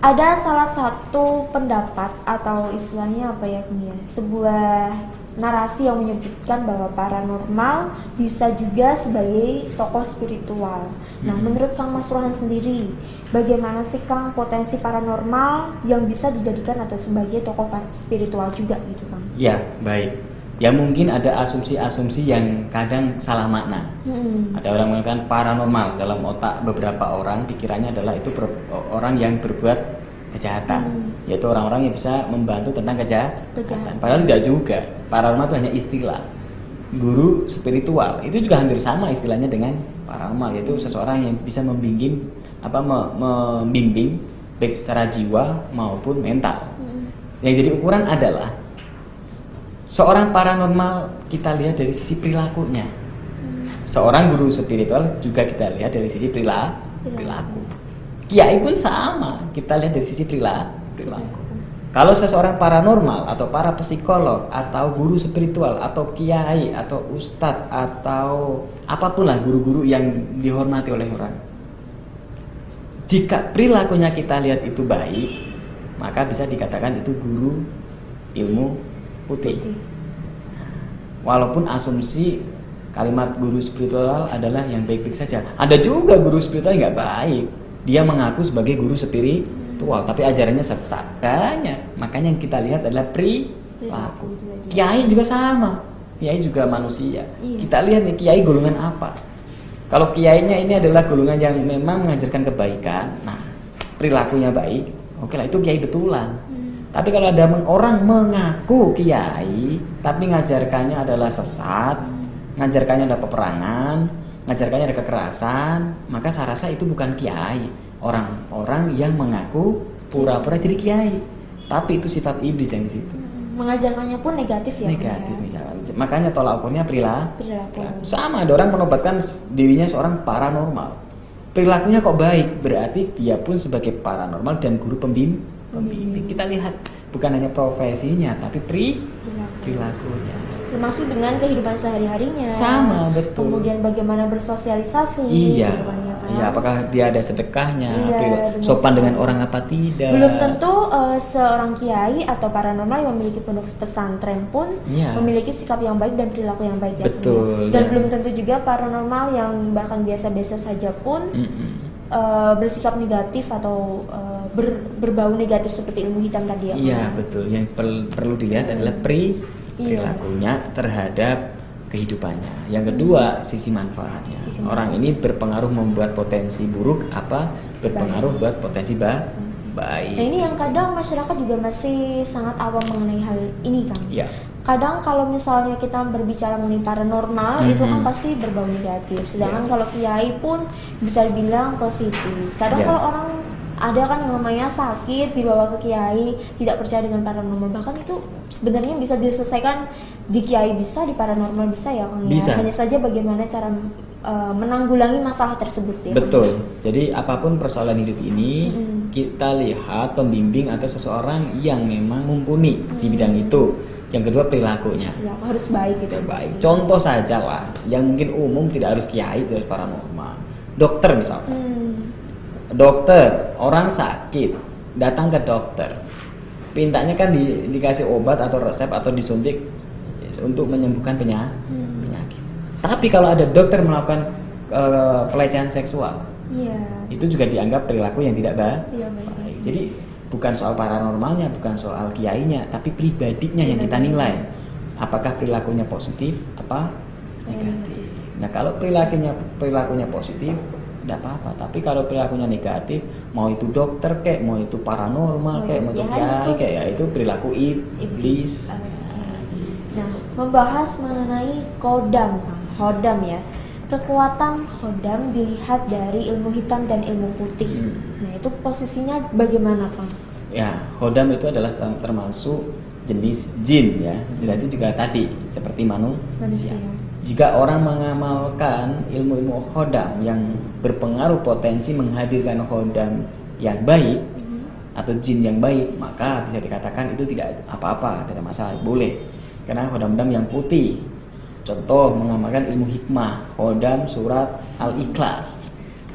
Ada salah satu pendapat atau istilahnya apa ya, sebuah narasi yang menyebutkan bahwa paranormal bisa juga sebagai tokoh spiritual. Nah, menurut Kang Mas Rohan sendiri, bagaimana sih Kang potensi paranormal yang bisa dijadikan atau sebagai tokoh spiritual juga gitu Kang? Ya, baik. Ya mungkin ada asumsi-asumsi yang kadang salah makna. Ada orang mengatakan paranormal, dalam otak beberapa orang pikirannya adalah itu orang yang berbuat kejahatan, yaitu orang-orang yang bisa membantu tentang kejahatan. Padahal tidak juga. Paranormal itu hanya istilah. Guru spiritual itu juga hampir sama istilahnya dengan paranormal, yaitu seseorang yang bisa membimbing baik secara jiwa maupun mental. Yang jadi ukuran adalah seorang paranormal kita lihat dari sisi perilakunya. Seorang guru spiritual juga kita lihat dari sisi perilaku. Kiai pun sama, kita lihat dari sisi perilaku. Kalau seseorang paranormal atau para psikolog atau guru spiritual atau kiai atau ustadz atau apapun lah guru-guru yang dihormati oleh orang, jika perilakunya kita lihat itu baik, maka bisa dikatakan itu guru ilmu putih. Walaupun asumsi kalimat guru spiritual adalah yang baik-baik saja, ada juga guru spiritual yang nggak baik. Dia mengaku sebagai guru spiritual, tapi ajarannya sesat. Banyak. Makanya yang kita lihat adalah perilaku. Kiai juga sama. Kiai juga manusia. Kita lihat nih kiai golongan apa. Kalau kiainya ini adalah golongan yang memang mengajarkan kebaikan, nah perilakunya baik, oke lah itu kiai betulan. Tapi kalau ada orang mengaku kiai, tapi ngajarkannya adalah sesat, ngajarkannya adalah peperangan, ngajarkannya ada kekerasan, maka saya rasa itu bukan kiai. Orang-orang yang mengaku pura-pura jadi kiai, tapi itu sifat iblis yang di situ. Mengajarkannya pun negatif ya. Negatif misalnya. Makanya tolak ukurnya perilaku. Sama ada orang menobatkan dirinya seorang paranormal. Perilakunya kok baik, berarti dia pun sebagai paranormal dan guru pembimbing. Kita lihat bukan hanya profesinya, tapi perilakunya. Termasuk dengan kehidupan sehari-harinya. Sama, betul. Kemudian bagaimana bersosialisasi. Iya. Gitu kan, ya kan? Iya, apakah dia ada sedekahnya, sekali. sopan dengan orang apa tidak. Belum tentu seorang kiai atau paranormal yang memiliki pondok pesantren pun memiliki sikap yang baik dan perilaku yang baik. Betul. Dan belum tentu juga paranormal yang bahkan biasa-biasa saja pun bersikap negatif atau berbau negatif seperti ilmu hitam tadi ya. Iya, betul. Yang perlu dilihat adalah perilakunya terhadap kehidupannya. Yang kedua, sisi manfaatnya. Orang ini berpengaruh membuat potensi buruk apa berpengaruh buat potensi baik. Nah, ini yang kadang masyarakat juga masih sangat awam mengenai hal ini kan. Ya. Kadang kalau misalnya kita berbicara mengenai paranormal itu kan pasti berbau negatif. Sedangkan kalau kiai pun bisa dibilang positif. Kadang kalau orang ada kan yang namanya sakit dibawa ke kiai, tidak percaya dengan paranormal, bahkan itu sebenarnya bisa diselesaikan di kiai bisa, di paranormal bisa ya Kang ya. Hanya saja bagaimana cara menanggulangi masalah tersebut ya. Betul. Jadi apapun persoalan hidup ini kita lihat pembimbing atau seseorang yang memang mumpuni di bidang itu. Yang kedua perilakunya. Ya, harus baik gitu. Baik. Contoh saja lah, yang mungkin umum, tidak harus kiai, tidak harus paranormal. Dokter misalkan. Dokter, orang sakit, datang ke dokter. Mintanya kan dikasih obat atau resep atau disuntik untuk menyembuhkan penyakit. Tapi kalau ada dokter melakukan pelecehan seksual, itu juga dianggap perilaku yang tidak baik. Jadi bukan soal paranormalnya, bukan soal kiainya, tapi pribadinya yang kita nilai. Apakah perilakunya positif, apa negatif. Nah, kalau perilakunya positif, tidak apa-apa. Tapi kalau perilakunya negatif, mau itu dokter kayak, mau itu paranormal kayak, mau itu kiai kayak, ya itu perilaku iblis. Nah, membahas mengenai kodam, Kang. Hodam ya. Kekuatan hodam dilihat dari ilmu hitam dan ilmu putih. Nah, itu posisinya bagaimana, Kang? Ya, hodam itu adalah termasuk jenis jin ya. Berarti juga tadi seperti manusia. Jika orang mengamalkan ilmu-ilmu hodam yang berpengaruh potensi menghadirkan hodam yang baik atau jin yang baik, maka bisa dikatakan itu tidak apa-apa, tidak masalah, boleh. Karena hodam-hodam yang putih, contoh mengamalkan ilmu hikmah, hodam surat Al-Ikhlas,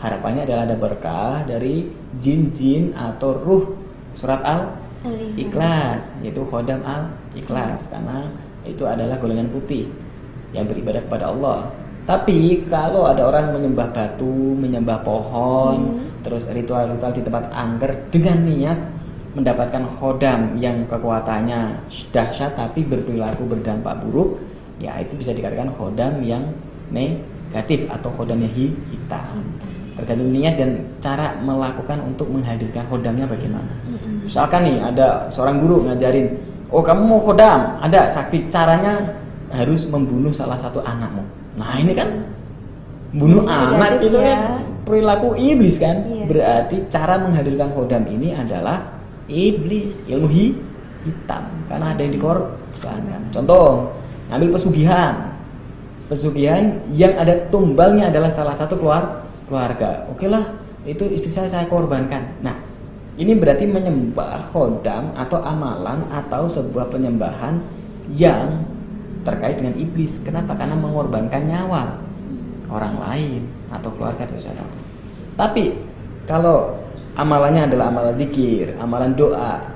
harapannya adalah ada berkah dari jin-jin atau ruh surat Al-Ikhlas, yaitu hodam Al-Ikhlas, karena itu adalah golongan putih yang beribadah kepada Allah. Tapi kalau ada orang menyembah batu, menyembah pohon, terus ritual-ritual di tempat angker dengan niat mendapatkan hodam yang kekuatannya dahsyat tapi berperilaku berdampak buruk, ya itu bisa dikatakan hodam yang negatif atau hodam yang hitam. Tergantung niat dan cara melakukan untuk menghadirkan hodamnya bagaimana. Misalkan nih ada seorang guru ngajarin, oh kamu mau hodam, ada sakti, caranya harus membunuh salah satu anakmu. Nah ini kan bunuh anak itu kan perilaku iblis kan. Berarti cara menghadirkan hodam ini adalah iblis, ilmu hitam, karena ada yang dikorbankan. Contoh, ngambil pesugihan yang ada tumbalnya adalah salah satu keluarga. Oke lah, itu istri saya korbankan. Nah, ini berarti menyembah hodam atau amalan atau sebuah penyembahan yang terkait dengan iblis. Kenapa? Karena mengorbankan nyawa orang lain atau keluarga atau siapa. Tapi kalau amalannya adalah amalan dzikir, amalan doa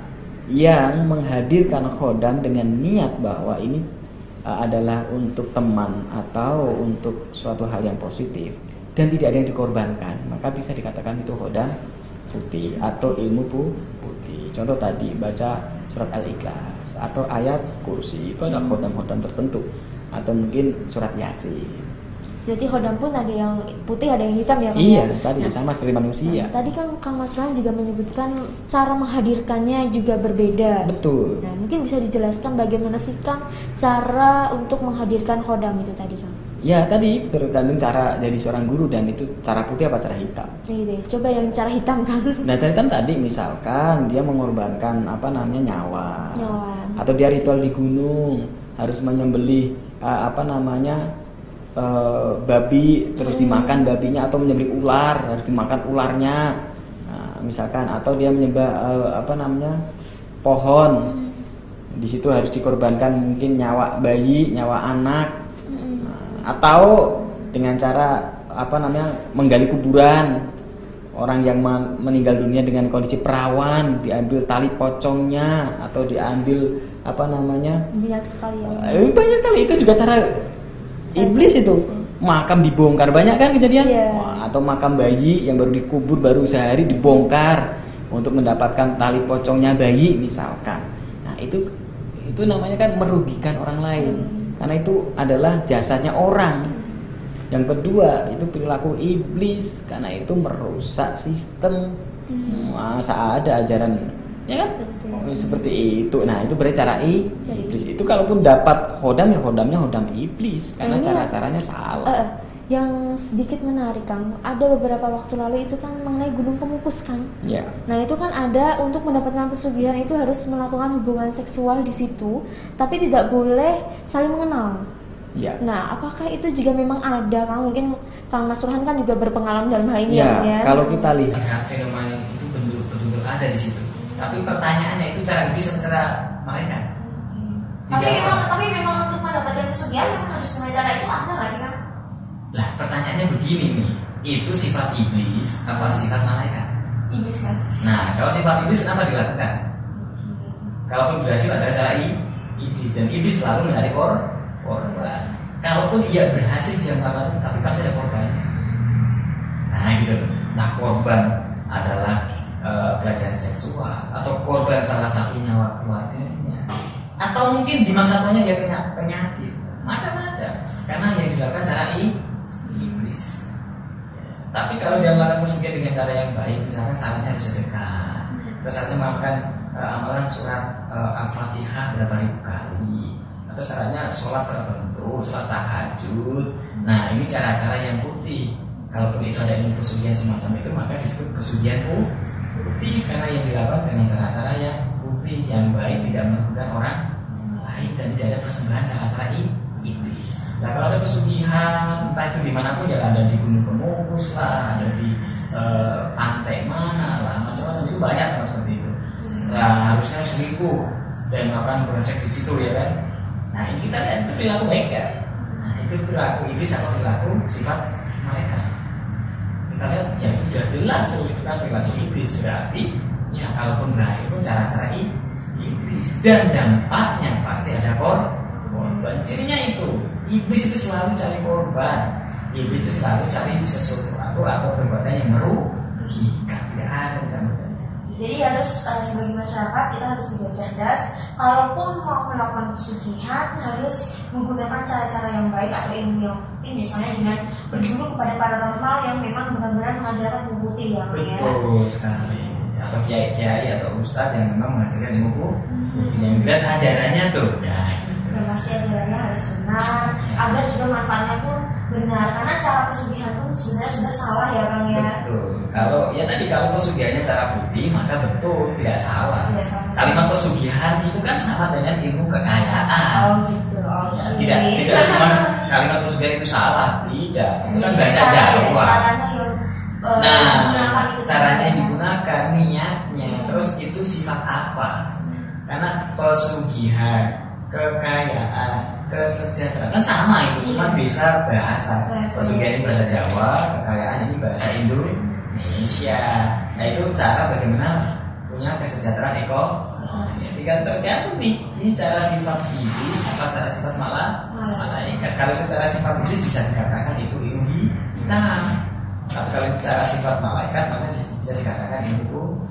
yang menghadirkan hodam dengan niat bahwa ini adalah untuk teman atau untuk suatu hal yang positif dan tidak ada yang dikorbankan, maka bisa dikatakan itu hodam putih atau ilmu putih. Contoh tadi baca surat Al-Ikhlas atau ayat kursi, itu adalah hodam-hodam tertentu, atau mungkin surat Yasin. Berarti hodam pun ada yang putih, ada yang hitam ya, Kang? Iya, tadi sama seperti manusia. Tadi kan Kang Mas Rohan juga menyebutkan cara menghadirkannya juga berbeda. Betul. Nah, mungkin bisa dijelaskan bagaimana sih, Kang, cara untuk menghadirkan hodam itu tadi, Kang? Ya, tadi tergantung cara dari seorang guru, dan itu cara putih apa cara hitam. Gitu. Coba yang cara hitam, Kang. Nah, cara hitam tadi misalkan dia mengorbankan nyawa. Atau dia ritual di gunung harus menyembelih babi, terus dimakan babinya, atau menyembelih ular harus dimakan ularnya. Nah, misalkan, atau dia menyembah pohon, di situ harus dikorbankan mungkin nyawa bayi, nyawa anak. Nah, atau dengan cara menggali kuburan orang yang meninggal dunia dengan kondisi perawan, diambil tali pocongnya atau diambil banyak sekali ya. Banyak kali, itu juga cara iblis itu. Makam dibongkar, banyak kan kejadian. Atau makam bayi yang baru dikubur baru sehari dibongkar untuk mendapatkan tali pocongnya bayi misalkan. Nah, itu namanya kan merugikan orang lain, karena itu adalah jasanya orang. Yang kedua, itu perilaku iblis, karena itu merusak sistem. Masa ada ajaran ya kan? Seperti itu. Nah, itu berarti cara iblis. Itu kalaupun dapat hodam, ya hodamnya hodam iblis, karena cara-caranya salah. Yang sedikit menarik, Kang, ada beberapa waktu lalu itu kan mengenai Gunung Kemupus, Kang. Ya. Nah, itu kan ada untuk mendapatkan pesugihan itu harus melakukan hubungan seksual di situ, tapi tidak boleh saling mengenal. Ya. Nah, apakah itu juga memang ada, Kang? Mungkin Kang Mas Rohan kan juga berpengalaman dalam hal ini ya. Kalau kita lihat fenomena itu betul-betul ada di situ. Tapi pertanyaannya itu cara iblis atau cara malaikat? Tapi memang untuk mendapatkan pesugihan memang harus dengan cara itu ada nggak sih Kang? Lah pertanyaannya begini nih, itu sifat iblis apa sifat malaikat? Iblis kan? Nah kalau sifat iblis kenapa dilakukan? Kalaupun berhasil adalah cara iblis, dan iblis selalu mencari korban. Kalaupun ia berhasil dia melakukan itu, tapi pasti ada korbannya. Nah gitu. Nah korban adalah pelecehan seksual, atau korban salah satu nyawa keluarganya, atau mungkin di masa tuanya dia kena penyakit, macam-macam. Karena yang dilakukan cara iblis. Tapi kalau dia melakukan pesugihan dengan cara yang baik, misalkan syaratnya bisa dekat, misalnya melakukan amalan surat Al-Fatihah berapa ribu kali, atau syaratnya sholat tertentu, sholat tahajud. Nah ini cara-cara yang putih. Kalaupun itu ada ilmu pesugihan semacam itu, maka disebut pesugihan putih, karena yang dilakukan dengan cara-cara yang putih, yang baik, tidak merugikan orang lain, dan tidak ada persembahan cara-cara iblis. Nah kalau ada pesugihan, entah itu dimanapun ya, ada di Gunung Kemukus lah, ada di pantai mana lah, macam-macam itu banyak kan seperti itu. Nah harusnya selingkuh dan melakukan brengsek di situ ya kan. Nah ini kita lihat itu perilaku baik kan. Nah itu perilaku iblis atau perilaku sifat malaikat. Kita lihat ya sudah jelas tuh itu kan perilaku iblis, berarti ya kalaupun berhasil pun cara-cara iblis, dan dampaknya pasti ada korban. Cirinya itu iblis itu selalu cari korban, iblis itu selalu cari sesuatu atau perbuatan yang merugikan, tidak ada gangguan. Jadi harus sebagai masyarakat kita harus juga cerdas. Kalaupun mau melakukan pesugihan harus menggunakan cara-cara yang baik atau ilmu yang penting, misalnya dengan berguru kepada paranormal yang memang benar-benar mengajarkan ilmu putih ya. Betul sekali. Atau kiai-kiai atau ustadz yang memang mengajarkan ilmu putih, yang dan ajarannya tuh. Ya. Dan pasti ajarannya harus benar, agar juga manfaatnya pun benar. Karena cara pesugihan pun sebenarnya sudah salah ya Bang ya. Betul. Kalau ya tadi kalau pesugihannya cara putih, maka betul tidak salah. Tidak salah. Kalimat pesugihan itu kan sama dengan ilmu kekayaan. Oh gitu. Ya, tidak semua kalimat pesugihan itu salah, tidak. Itu kan bahasa Jawa. Caranya caranya yang digunakan, niatnya, terus itu sifat apa? Karena pesugihan, kekayaan, kesejahteraan kan sama itu, cuma bisa bahasa. Pesugihan ini bahasa Jawa, kekayaan ini bahasa Indonesia. Nah itu cara bagaimana punya kesejahteraan ekonomi. Kan tergantung nih, ini cara sifat iblis apa cara sifat malaikat. Kalau secara sifat iblis bisa dikatakan itu ilmu hitam. Tapi kalau bicara sifat malaikat, maka bisa dikatakan ilmu.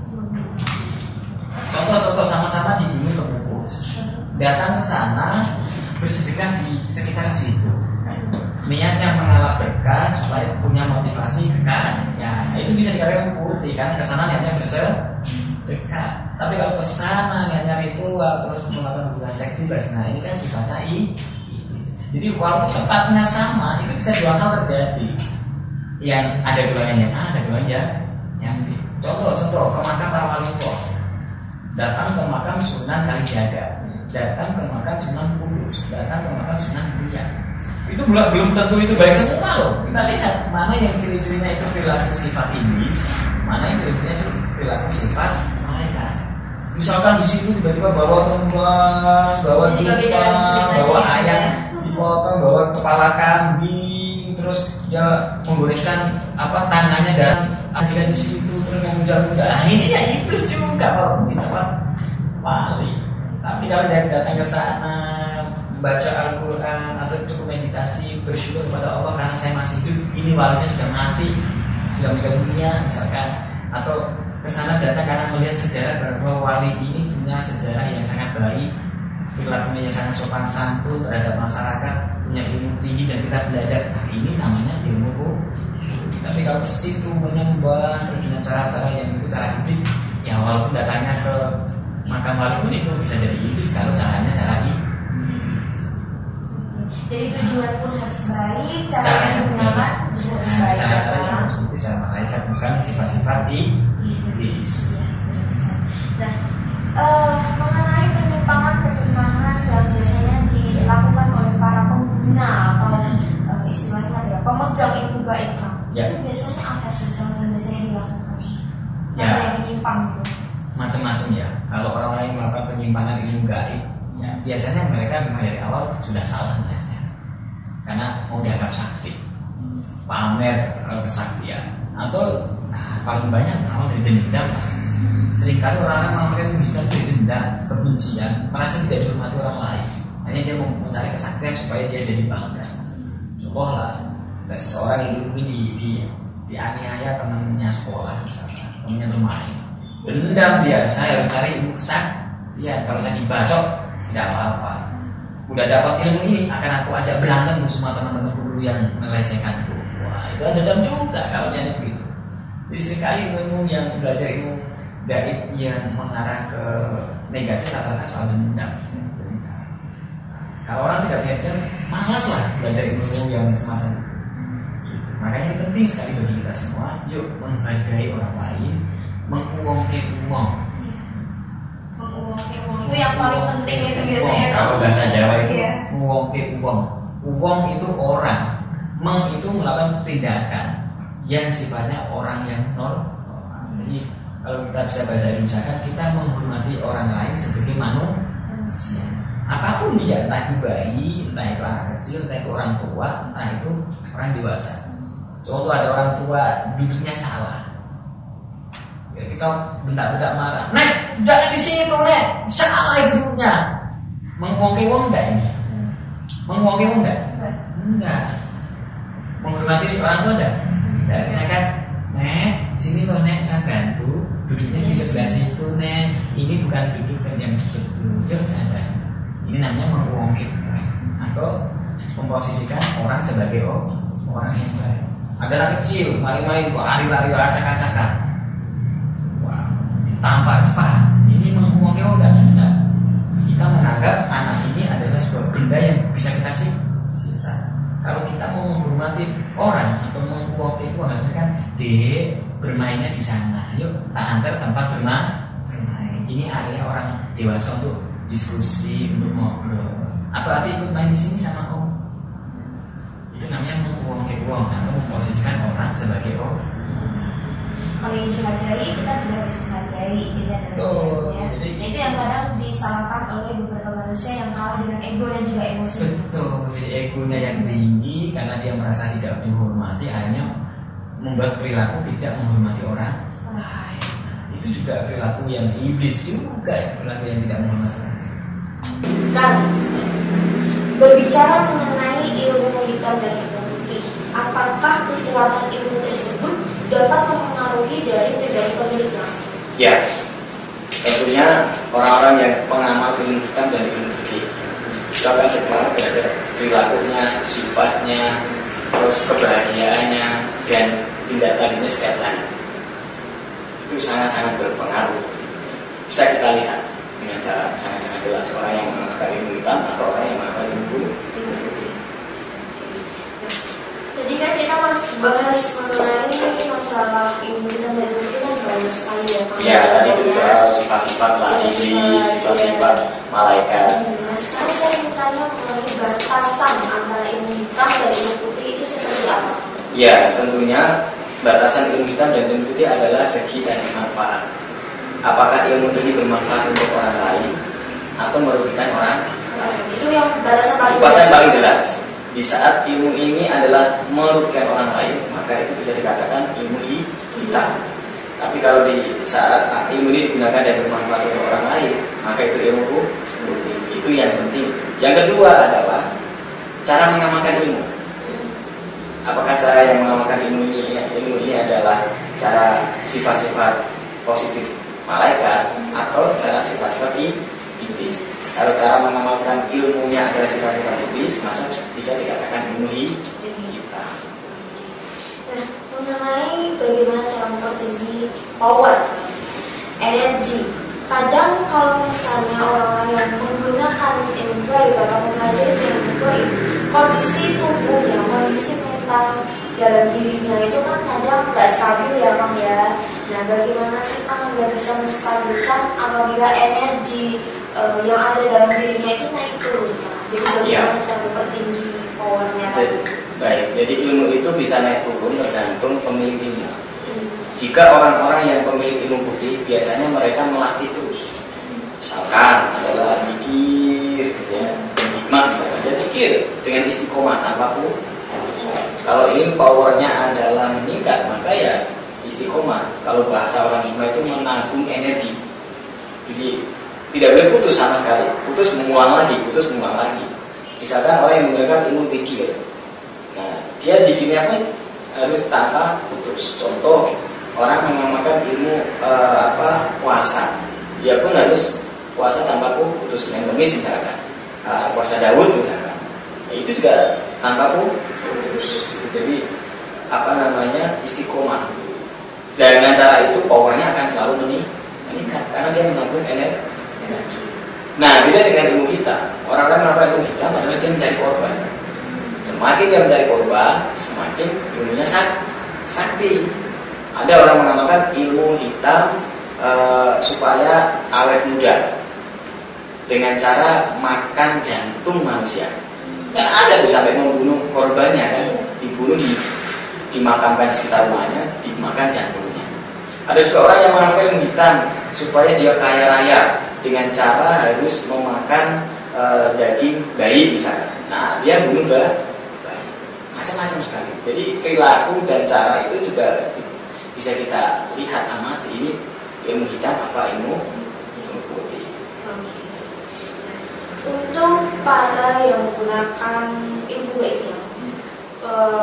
Contoh-contoh sama-sama di Gunung Kemukus. Datang ke sana, bersedekah di sekitar situ. Niatnya mengalap berkah supaya punya motivasi kekayaan. Nah, itu bisa dikatakan putih kan? Kesana niatnya bersedekah. Tapi kalau kesana niatnya ritual terus melakukan hubungan seks bebas, nah ini kan sifatnya iblis. Jadi walaupun tempatnya sama, itu bisa dua hal terjadi. Yang ada golongan yang A, ada golongan yang B. Contoh ke makam para wali tua, datang ke makam Sunan Kalijaga, datang ke makam Sunan Kudus, datang ke makam Sunan Muria. Itu belum tentu itu baik semua loh. Kita lihat mana yang ciri-cirinya itu perilaku sifat iblis, mana yang ciri-cirinya itu perilaku sifat malaikat. Misalkan di situ tiba-tiba bawa perempuan, bawa tumpang, bawa ayam dipotong, bawa kepala kambing, terus dia menggoreskan tangannya dan ajikan di situ, terus memuja-muja. Nah, ini ya iblis juga kalau kita wali. Tapi kalau dia datang ke sana baca Al-Quran atau cukup meditasi, bersyukur kepada Allah karena saya masih hidup, ini walinya sudah mati, sudah meninggal dunia misalkan, atau kesana datang karena melihat sejarah bahwa wali ini punya sejarah yang sangat baik, perilakunya yang sangat sopan santun terhadap masyarakat, punya ilmu tinggi dan kita belajar. Nah, ini namanya ilmu. Tapi kalau ke situ menyembah dengan cara-cara yang itu cara iblis, ya walaupun datangnya ke makam wali pun itu bisa jadi iblis kalau caranya cara iblis. Jadi tujuan pun harus baik, caranya menggunakan juga harus baik. Cara-cara yang harus itu cara malaikat, bukan sifat-sifat iblis. Nah, mengenai penyimpangan yang biasanya dilakukan oleh para pengguna atau istilahnya ya pemegang ilmu gaib, itu biasanya apa sih yang biasanya dilakukan? Ya, yang menyimpang gitu. Macam-macam ya. Kalau orang lain melakukan penyimpangan ilmu gaib, ya biasanya mereka memang dari awal sudah salah melihatnya, karena mau dianggap sakti, pamer kesaktian, atau paling banyak awal dari dendam. Seringkali orang-orang mengamalkan dendam dari dendam, kebencian, merasa tidak dihormati orang lain. Hanya dia mau mencari kesaktian supaya dia jadi bangga. Contoh lah, ada seseorang yang dulu dianiaya temannya sekolah, misalnya temannya bermain. Dendam dia, saya harus cari ilmu kesaktian. Kalau saya dibacok, tidak apa-apa. Udah dapat ilmu ini, akan aku ajak berantem semua teman-teman dulu yang melecehkanku. Wah, itu ada dendam juga kalau dia begitu. Jadi seringkali ilmu yang belajar ilmu gaib yang mengarah ke negatif rata-rata soal dendam. Kalau orang tidak punya malas lah belajar ilmu yang semacam itu. Makanya penting sekali bagi kita semua, yuk menghargai orang lain, menguangke uang. Menguangke uang itu yang paling penting itu biasanya. Kalau bahasa Jawa itu iya. menguangke uang. Uang itu orang, itu melakukan tindakan yang sifatnya orang yang normal. Jadi kalau kita bisa bahasa Indonesia kan kita menghormati orang lain sebagai manusia. Apapun dia, entah itu bayi, entah itu anak kecil, entah itu orang tua, entah itu orang dewasa. Contoh ada orang tua duduknya salah, ya kita bentak-bentak marah, Nek, jangan di situ, Nek, salah duduknya. Menguangke uang enggak ini? Menguangke uang enggak? Enggak. Menghormati orang tua enggak? Enggak. Saya kan, Nek, sini loh Nek, saya bantu. Duduknya di sebelah situ, Nek. Ini bukan duduk yang betul. Yuk, saya bantu. Ini namanya menguangke atau memposisikan orang sebagai orang yang baik. Ada anak kecil, maling-maling, lari-lari, acak-acakan. Wah, ditampar cepat. Ini menguangke enggak? Kita menganggap anak ini adalah sebuah benda yang bisa kita sisa. Kalau kita mau menghormati orang atau menguangke itu harusnya kan, Dek, bermainnya di sana. Yuk, tak antar tempat bermain. Ini area orang dewasa untuk diskusi, untuk ngobrol. Atau adik ikut main di sini sama Om. Itu namanya menguangke uang atau memposisikan orang sebagai orang. Kalau yang dihargai, kita juga harus menghargai. Jadi itu yang kadang disalahkan oleh beberapa manusia yang kalah dengan ego dan juga emosi. Betul, jadi egonya yang tinggi karena dia merasa tidak dihormati, hanya membuat perilaku tidak menghormati orang lain. Itu juga perilaku yang iblis juga, ya, perilaku yang tidak menghormati orang. Kan berbicara mengenai ilmu hitam dan ilmu putih, apakah kekuatan ilmu tersebut dapat mempengaruhi dari pribadi pemiliknya? Ya, tentunya orang-orang yang mengamal ilmu hitam dan ilmu putih itu akan berpengaruh terhadap perilakunya, sifatnya, terus kebahagiaannya dan tindak tanduknya setiap hari. Itu sangat-sangat berpengaruh. Bisa kita lihat dengan cara sangat-sangat jelas orang yang mengamalkan ilmu hitam atau orang yang mengamalkan ilmu putih. Jadi kan kita masih bahas mengenai masalah ilmu hitam dan ilmu putih kan banyak sekali ya. Ya, tadi itu soal sifat-sifat lah, iblis, sifat-sifat malaikat. Nah, sekarang saya ingin tanya mengenai batasan antara ilmu hitam dan ilmu putih itu seperti apa? Ya, tentunya batasan ilmu hitam dan ilmu putih adalah segi dan manfaat. Apakah ilmu ini bermanfaat untuk orang lain atau merugikan orang lain? Itu yang batasan paling Batasan paling jelas. Di saat ilmu ini adalah merugikan orang lain, maka itu bisa dikatakan ilmu hitam. Tapi kalau di saat ilmu ini digunakan dan bermanfaat untuk orang lain, maka itu ilmu putih. Itu yang penting. Yang kedua adalah cara mengamalkan ilmu. Apakah cara yang mengamalkan ilmu ini adalah cara sifat-sifat positif malaikat atau cara sifat-sifat iblis? Kalau cara mengamalkan ilmunya adalah sifat-sifat iblis, maka bisa dikatakan ilmu hitam. Nah, mengenai bagaimana cara mempertinggi power, energi. Kadang kalau misalnya orang-orang yang menggunakan ilmu gaib atau mempelajari ilmu gaib, kondisi tubuhnya, kondisi mental dalam dirinya itu kan kadang nggak stabil ya Bang ya. Nah, bagaimana sih Kang agar bisa menstabilkan apabila energi yang ada dalam dirinya itu naik turun? Jadi bagaimana cara mempertinggi powernya? Baik, jadi ilmu itu bisa naik turun tergantung pemiliknya. Jika orang-orang yang pemilik ilmu putih biasanya mereka melatih terus. Misalkan adalah mikir tanpa putus. Kalau ini powernya adalah meningkat, maka ya istiqomah. Kalau bahasa orang hikmah itu menabung energi. Jadi tidak boleh putus sama sekali. Putus mengulang lagi, putus mengulang lagi. Misalkan orang yang menggunakan ilmu zikir, nah dia zikirnya pun harus tanpa putus. Contoh orang mengamalkan ilmu puasa, dia pun harus puasa tanpa putus. Yang Kemis misalkan, puasa Daud misalkan, ya, itu juga tanpa putus. Jadi istiqomah. Dan dengan cara itu powernya akan selalu meningkat karena dia menabung energi. Nah, beda dengan ilmu hitam. Orang-orang melakukan ilmu hitam adalah dia mencari korban. Semakin dia mencari korban, semakin ilmunya sakti. Ada orang mengamalkan ilmu hitam supaya awet muda dengan cara makan jantung manusia. Kan ada tuh sampai membunuh korbannya kan, dibunuh dimakamkan di sekitar rumahnya, dimakan jantungnya. Ada juga orang yang mengamalkan ilmu hitam supaya dia kaya raya dengan cara harus memakan daging bayi misalnya. Nah, dia bunuh bayi. Macam-macam sekali. Jadi perilaku dan cara itu juga bisa kita lihat amati. Ini ilmu hitam apa ilmu putih. Untuk para yang menggunakan ilmu gaib,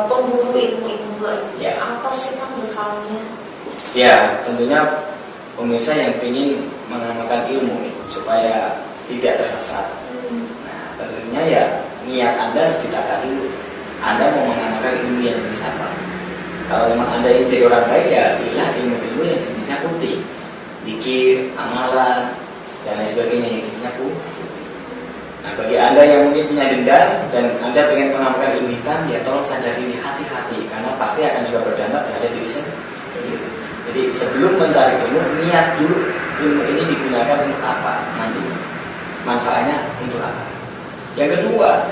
pemburu ilmu gaib, ya. Apa sih kan bekalnya? Ya, tentunya pemirsa yang ingin mengamalkan ilmu nih, supaya tidak tersesat. Nah, tentunya ya niat Anda harus ditata dulu. Anda mau mengamalkan ilmu yang jenis apa? Kalau memang Anda ingin jadi orang baik, ya pilih ilmu-ilmu yang jenisnya putih, zikir, amalan, dan lain sebagainya yang jenisnya putih. Nah, bagi Anda yang mungkin punya dendam dan Anda ingin mengamalkan ilmu hitam, ya tolong sadari ini, hati-hati, karena pasti akan juga berdampak terhadap diri sendiri. Jadi sebelum mencari ilmu, niat dulu ilmu ini digunakan untuk apa nanti, manfaatnya untuk apa. Yang kedua,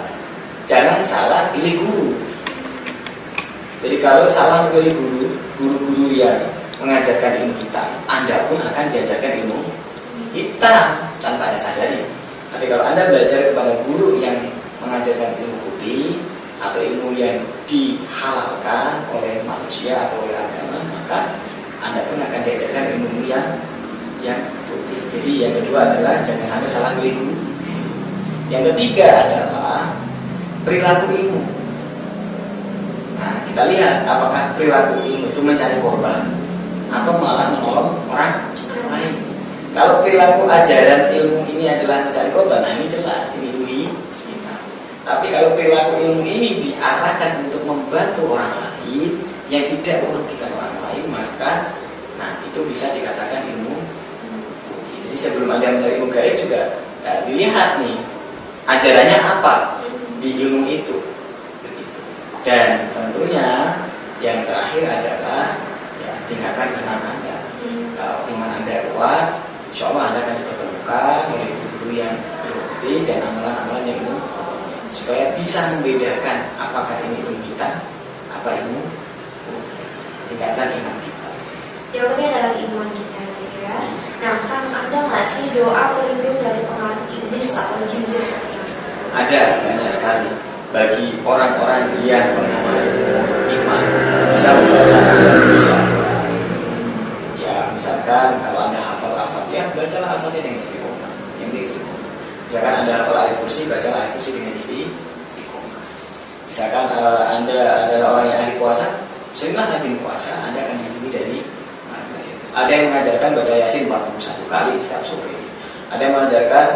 jangan salah pilih guru. Jadi kalau salah pilih guru-guru yang mengajarkan ilmu hitam, Anda pun akan diajarkan ilmu hitam tanpa Anda sadari. Tapi kalau Anda belajar kepada guru yang mengajarkan ilmu putih atau ilmu yang dihalalkan oleh manusia atau oleh agama, maka Anda pun akan diajarkan ilmu yang putih. Jadi yang kedua adalah jangan sampai salah pilih guru. Yang ketiga adalah perilaku ilmu. Nah, kita lihat apakah perilaku ilmu itu mencari korban atau malah menolong orang lain. Kalau perilaku ajaran ilmu ini adalah mencari korban, nah ini jelas ini ilmu kita. Tapi kalau perilaku ilmu ini diarahkan untuk membantu orang lain yang tidak merugikan orang lain, maka nah itu bisa dikatakan ilmu putih. Jadi sebelum Anda mencari ilmu gaib juga dilihat nih ajarannya apa di ilmu itu. Dan tentunya yang terakhir adalah ya, tingkatkan iman Anda. Kalau iman Anda kuat, insya Allah Anda akan dipertemukan oleh guru yang berbukti dan amalan-amalan yang ilmu, supaya bisa membedakan apakah ini ilmu kita, apa ilmu putih. Tingkatkan iman kita. Yang penting adalah iman kita, gitu ya. Nah, kan ada nggak sih doa pelindung dari pengaruh iblis atau jin-jin? Ada banyak sekali. Bagi orang-orang yang mengamal iman bisa membaca Al-Quran. Ya, misalkan kalau Anda hafal Al-Fatihah, bacalah Al-Fatihah dengan istiqomah. Misalkan Anda hafal ayat kursi, bacalah ayat kursi dengan istiqomah. Misalkan Anda adalah orang yang ahli puasa, seringlah rajin puasa, Anda akan dilindungi dari ada yang mengajarkan baca Yasin 41 kali setiap sore. Ada yang mengajarkan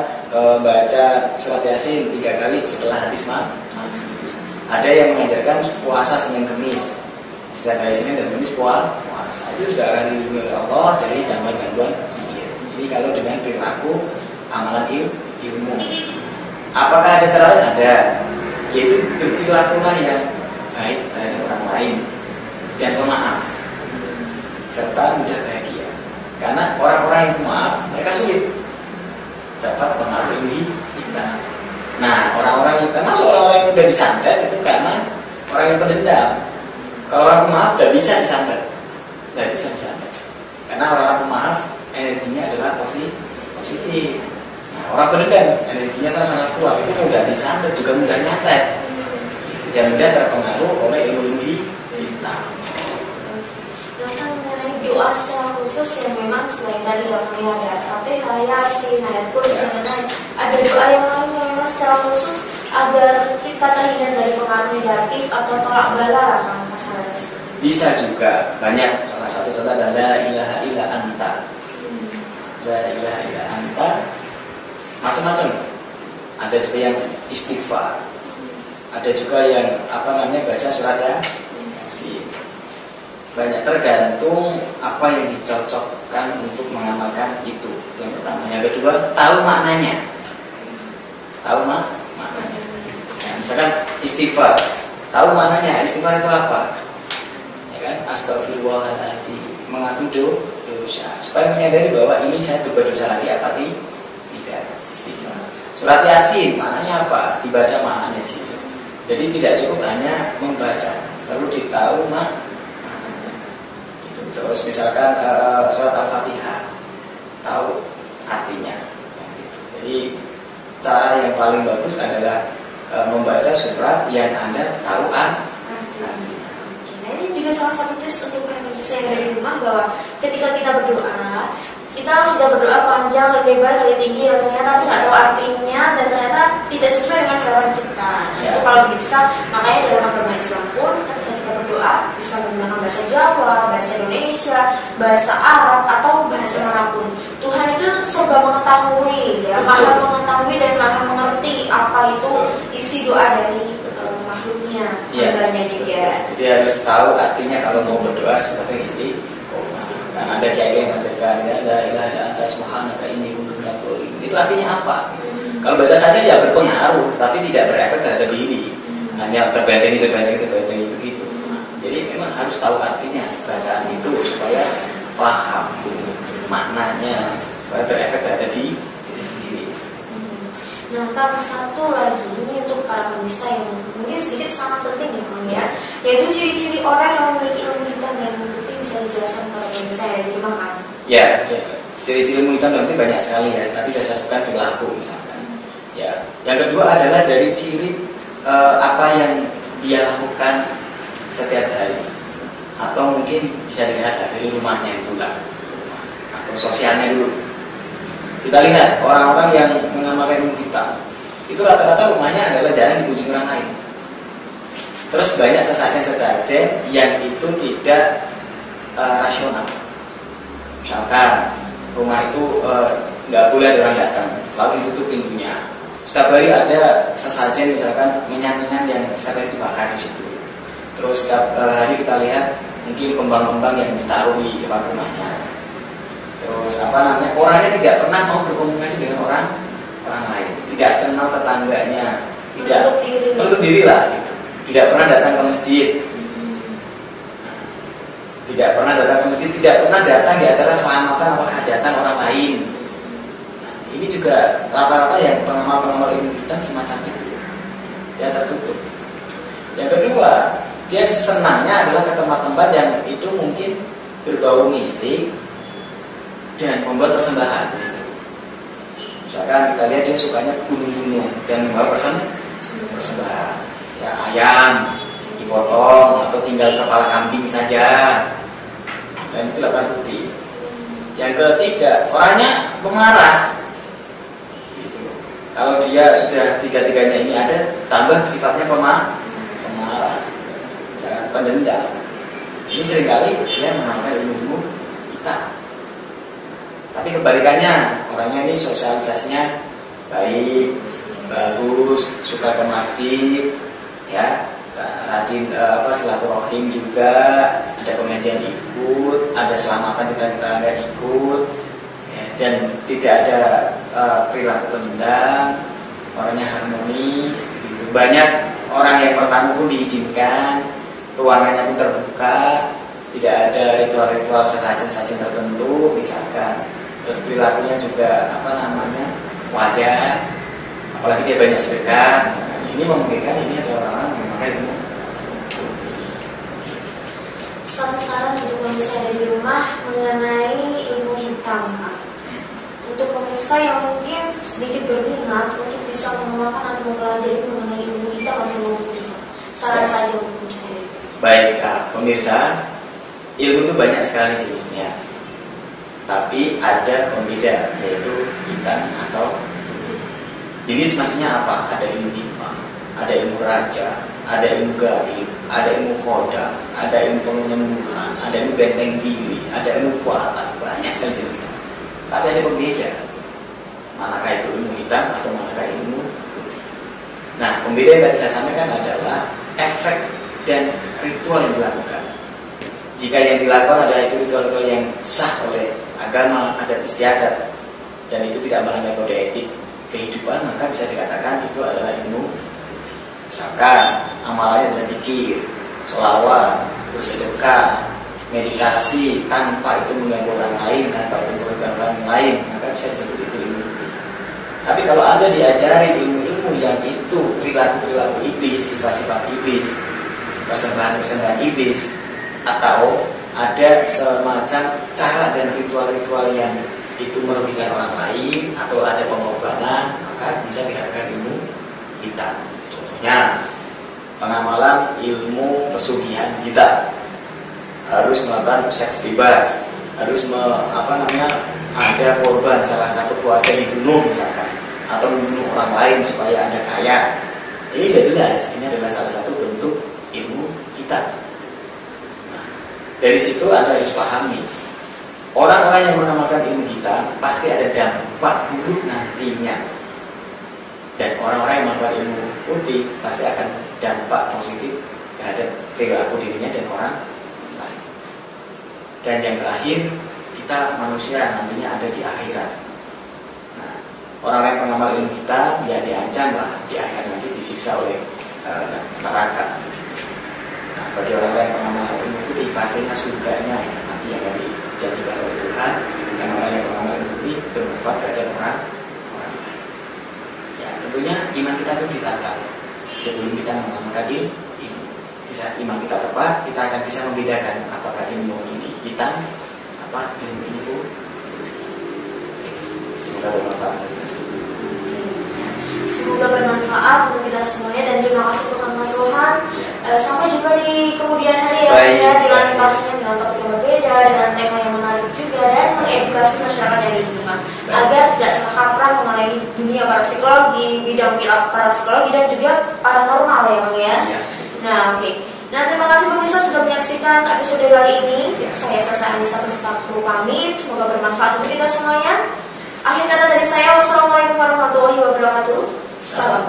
baca surat Yasin 3 kali setelah habis maghrib. Ada yang mengajarkan puasa Senin Kemis. Setiap hari Senin dan Kemis puasa. Itu juga akan dilindungi oleh Allah dari gangguan sihir. Ini kalau dengan perilaku amalan ilmu. Apakah ada cara lain? Ada. Yaitu berperilakulah yang baik terhadap orang lain dan pemaaf serta mudah bahagia. Karena orang-orang yang pemaaf mereka sulit dapat pengaruh ilmu kita. Nah, orang-orang yang termasuk orang-orang yang sudah disantet itu karena orang yang pendendam. Kalau orang pemaaf tidak bisa disantet, karena orang pemaaf energinya adalah positif. Nah, orang pendendam energinya kan sangat kuat, itu mudah disantet juga mudah nyantet. tidak mudah terpengaruh oleh ilmu hitam. Nah, kan mengenai doa secara khusus yang memang selain tadi yang ada Fatihah, Yasin, ayat kursi dan lain-lain, ada doa yang lain yang memang secara khusus agar kita terhindar dari pengaruh negatif atau tolak bala kan masalah seperti itu. Bisa juga banyak. Salah satu contoh adalah la ilaha illa anta. La ilaha illa anta. Macam-macam. Ada juga yang istighfar. Ada juga yang baca surat Yasin. Banyak, tergantung apa yang dicocokkan untuk mengamalkan itu. Yang pertama. Yang kedua, tahu maknanya. Tahu maknanya. Ya, misalkan istighfar. Tahu maknanya. Istighfar itu apa? Ya kan? Astagfirullahaladzim. Mengakui dosa. Supaya menyadari bahwa ini saya berbuat dosa lagi apa tidak. Istighfar. Surat Yasin maknanya apa? Dibaca maknanya sih. Jadi tidak cukup hanya membaca, perlu ditahu maknanya. Terus misalkan surat Al-Fatihah, tahu artinya. Jadi cara yang paling bagus adalah membaca surat yang Anda tahu artinya. Nah, ini juga salah satu tips untuk saya dari rumah, bahwa ketika kita berdoa, kita sudah berdoa panjang, lebar, kali tinggi, tapi nggak tahu artinya dan ternyata tidak sesuai dengan harapan kita. Nah, itu kalau bisa, makanya dalam agama Islam pun ketika kita berdoa bisa menggunakan bahasa Jawa, bahasa Indonesia, bahasa Arab atau bahasa manapun. Tuhan itu serba mengetahui, ya, maha mengetahui dan maha mengerti apa itu isi doa dari makhluknya, hambanya juga. Jadi harus tahu artinya kalau mau berdoa seperti istiqomah. Nah, ada kiai yang mengajarkan ya, la ilaha illa anta subhanaka inni kuntu minadz dzalimin. Itu artinya apa? Kalau baca saja ya berpengaruh, tapi tidak berefek terhadap diri. Hanya terbentengi begitu. Jadi memang harus tahu artinya bacaan itu supaya paham maknanya, supaya berefek terhadap diri sendiri. Nah, kan satu lagi ini untuk para pemirsa yang mungkin sedikit sangat penting ya, Bang, ya, yaitu ciri-ciri orang yang memiliki ilmu hitam dan ilmu putih. Bisa dijelaskan kepada pemirsa yang ada di rumah kan? Ya. Ciri-ciri ilmu hitam dan putih banyak sekali ya, tapi saya sebutkan perilaku misalkan. Ya, yang kedua adalah dari ciri apa yang dia lakukan setiap hari, atau mungkin bisa dilihat dari rumahnya itulah, atau sosialnya dulu. Kita lihat orang-orang yang mengamalkan ilmu hitam, itu rata-rata rumahnya adalah jarang dikunjungi orang lain. Terus banyak sesajen-sesajen yang itu tidak rasional. Misalkan rumah itu nggak boleh ada orang datang, lalu ditutup pintunya. Setiap hari ada sesajen misalkan minyak-minyak yang setiap hari dibakar di situ. Terus setiap hari kita lihat mungkin kembang-kembang yang ditaruh di depan rumahnya. Terus orangnya tidak pernah mau berkomunikasi dengan orang lain, tidak kenal tetangganya, tidak menutup diri lah, gitu. Tidak pernah datang ke masjid, tidak pernah datang di acara selamatan atau hajatan orang lain. Nah, ini juga rata-rata yang pengamal-pengamal ilmu hitam semacam itu, dia tertutup. Yang kedua, dia senangnya adalah ke tempat-tempat yang itu mungkin berbau mistik dan membuat persembahan. Misalkan kita lihat dia sukanya ke gunung-gunung dan membawa persembahan. Ya, ayam dipotong atau tinggal kepala kambing saja, dan itu lakukan putih. Yang ketiga, orangnya pemarah. Gitu. Kalau dia sudah tiga-tiganya ini ada, tambah sifatnya pemarah, misalkan pendendam. Ini seringkali dia mengamalkan ilmu kita. Tapi kebalikannya, orangnya ini sosialisasinya baik, bagus, suka ke masjid, ya, rajin silaturahim juga, ada pengajian ikut, ada selamatan kita ikut, ya, dan tidak ada perilaku pendendam, orangnya harmonis, gitu. Banyak orang yang bertamu pun diizinkan, ruangannya pun terbuka, tidak ada ritual-ritual sesajen-sesajen tertentu, misalkan. Terus perilakunya juga wajar, apalagi dia banyak sedekah, misalkan. Ini memungkinkan ini ada orang-orang yang memakai ilmu. Satu saran untuk pemirsa dari rumah mengenai ilmu hitam, Pak. Untuk pemirsa yang mungkin sedikit berminat untuk bisa mengenalkan atau mempelajari mengenai ilmu hitam atau ilmu putih, Baik, pemirsa, ilmu itu banyak sekali jenisnya. Tapi ada pembeda, yaitu hitam atau putih. Jenis maksudnya apa? Ada ilmu hikmah, ada ilmu raja, ada ilmu gaib, ada ilmu khoda, ada ilmu penyembuhan, ada ilmu benteng diri, ada ilmu kuatan. Banyak sekali jenisnya. Tapi ada pembeda. Manakah itu ilmu hitam atau manakah ilmu putih? Nah, pembeda yang tadi saya sampaikan adalah efek dan ritual yang dilakukan. Jika yang dilakukan adalah itu ritual-ritual yang sah oleh agama, adat istiadat, dan itu tidak melanggar kode etik kehidupan, maka bisa dikatakan itu adalah ilmu. Misalkan amalannya adalah zikir, sholawat, bersedekah, meditasi tanpa itu mengganggu orang lain, tanpa itu merugikan orang lain, maka bisa disebut itu ilmu. Tapi kalau Anda diajari ilmu-ilmu yang itu perilaku-perilaku iblis, sifat-sifat iblis, persembahan-persembahan iblis, atau ada semacam cara dan ritual-ritual yang itu merugikan orang lain, atau ada pengorbanan, maka bisa dikatakan ilmu hitam. Contohnya pengamalan ilmu pesugihan hitam, harus melakukan seks bebas, harus ada korban salah satu keluarga dibunuh misalkan, atau membunuh orang lain supaya Anda kaya. Ini sudah jelas, ini adalah salah satu bentuk ilmu hitam. Nah, dari situ Anda harus pahami, orang-orang yang mengamalkan ilmu hitam pasti ada dampak buruk nantinya. Dan orang-orang yang melakukan ilmu putih pasti akan dampak positif terhadap perilaku dirinya dan orang lain. Dan yang terakhir, kita manusia nantinya ada di akhirat. Nah, orang-orang yang pengamal ilmu hitam ya diancam lah di akhirat nanti disiksa oleh neraka. Nah, bagi orang-orang yang pengamal ilmu putih pastinya surganya ya, nanti yang dijanjikan oleh Tuhan. Dan orang yang pengamal ilmu putih bermanfaat terhadap orang lain. Ya, tentunya iman kita itu ditata sebelum kita mengamalkan ilmu. Di saat iman kita tepat, kita akan bisa membedakan apakah ilmu ini hitam, apa ilmu ini pun. Semoga bermanfaat. Semoga bermanfaat untuk kita semuanya, dan terima kasih untuk Mas Rohan. Sampai jumpa di kemudian hari ya, dengan pastinya dengan topik yang berbeda, dengan tema yang menarik juga, dan mengedukasi masyarakat dari lingkungan agar tidak salah kaprah mengenai dunia parapsikologi, bidang parapsikologi dan juga paranormal ya Bang ya. Nah oke. Nah terima kasih pemirsa sudah menyaksikan episode kali ini. Saya Sasa Anissa berstaku pamit. Semoga bermanfaat untuk kita semuanya. Akhir kata dari saya, wassalamualaikum warahmatullahi wabarakatuh. Salam.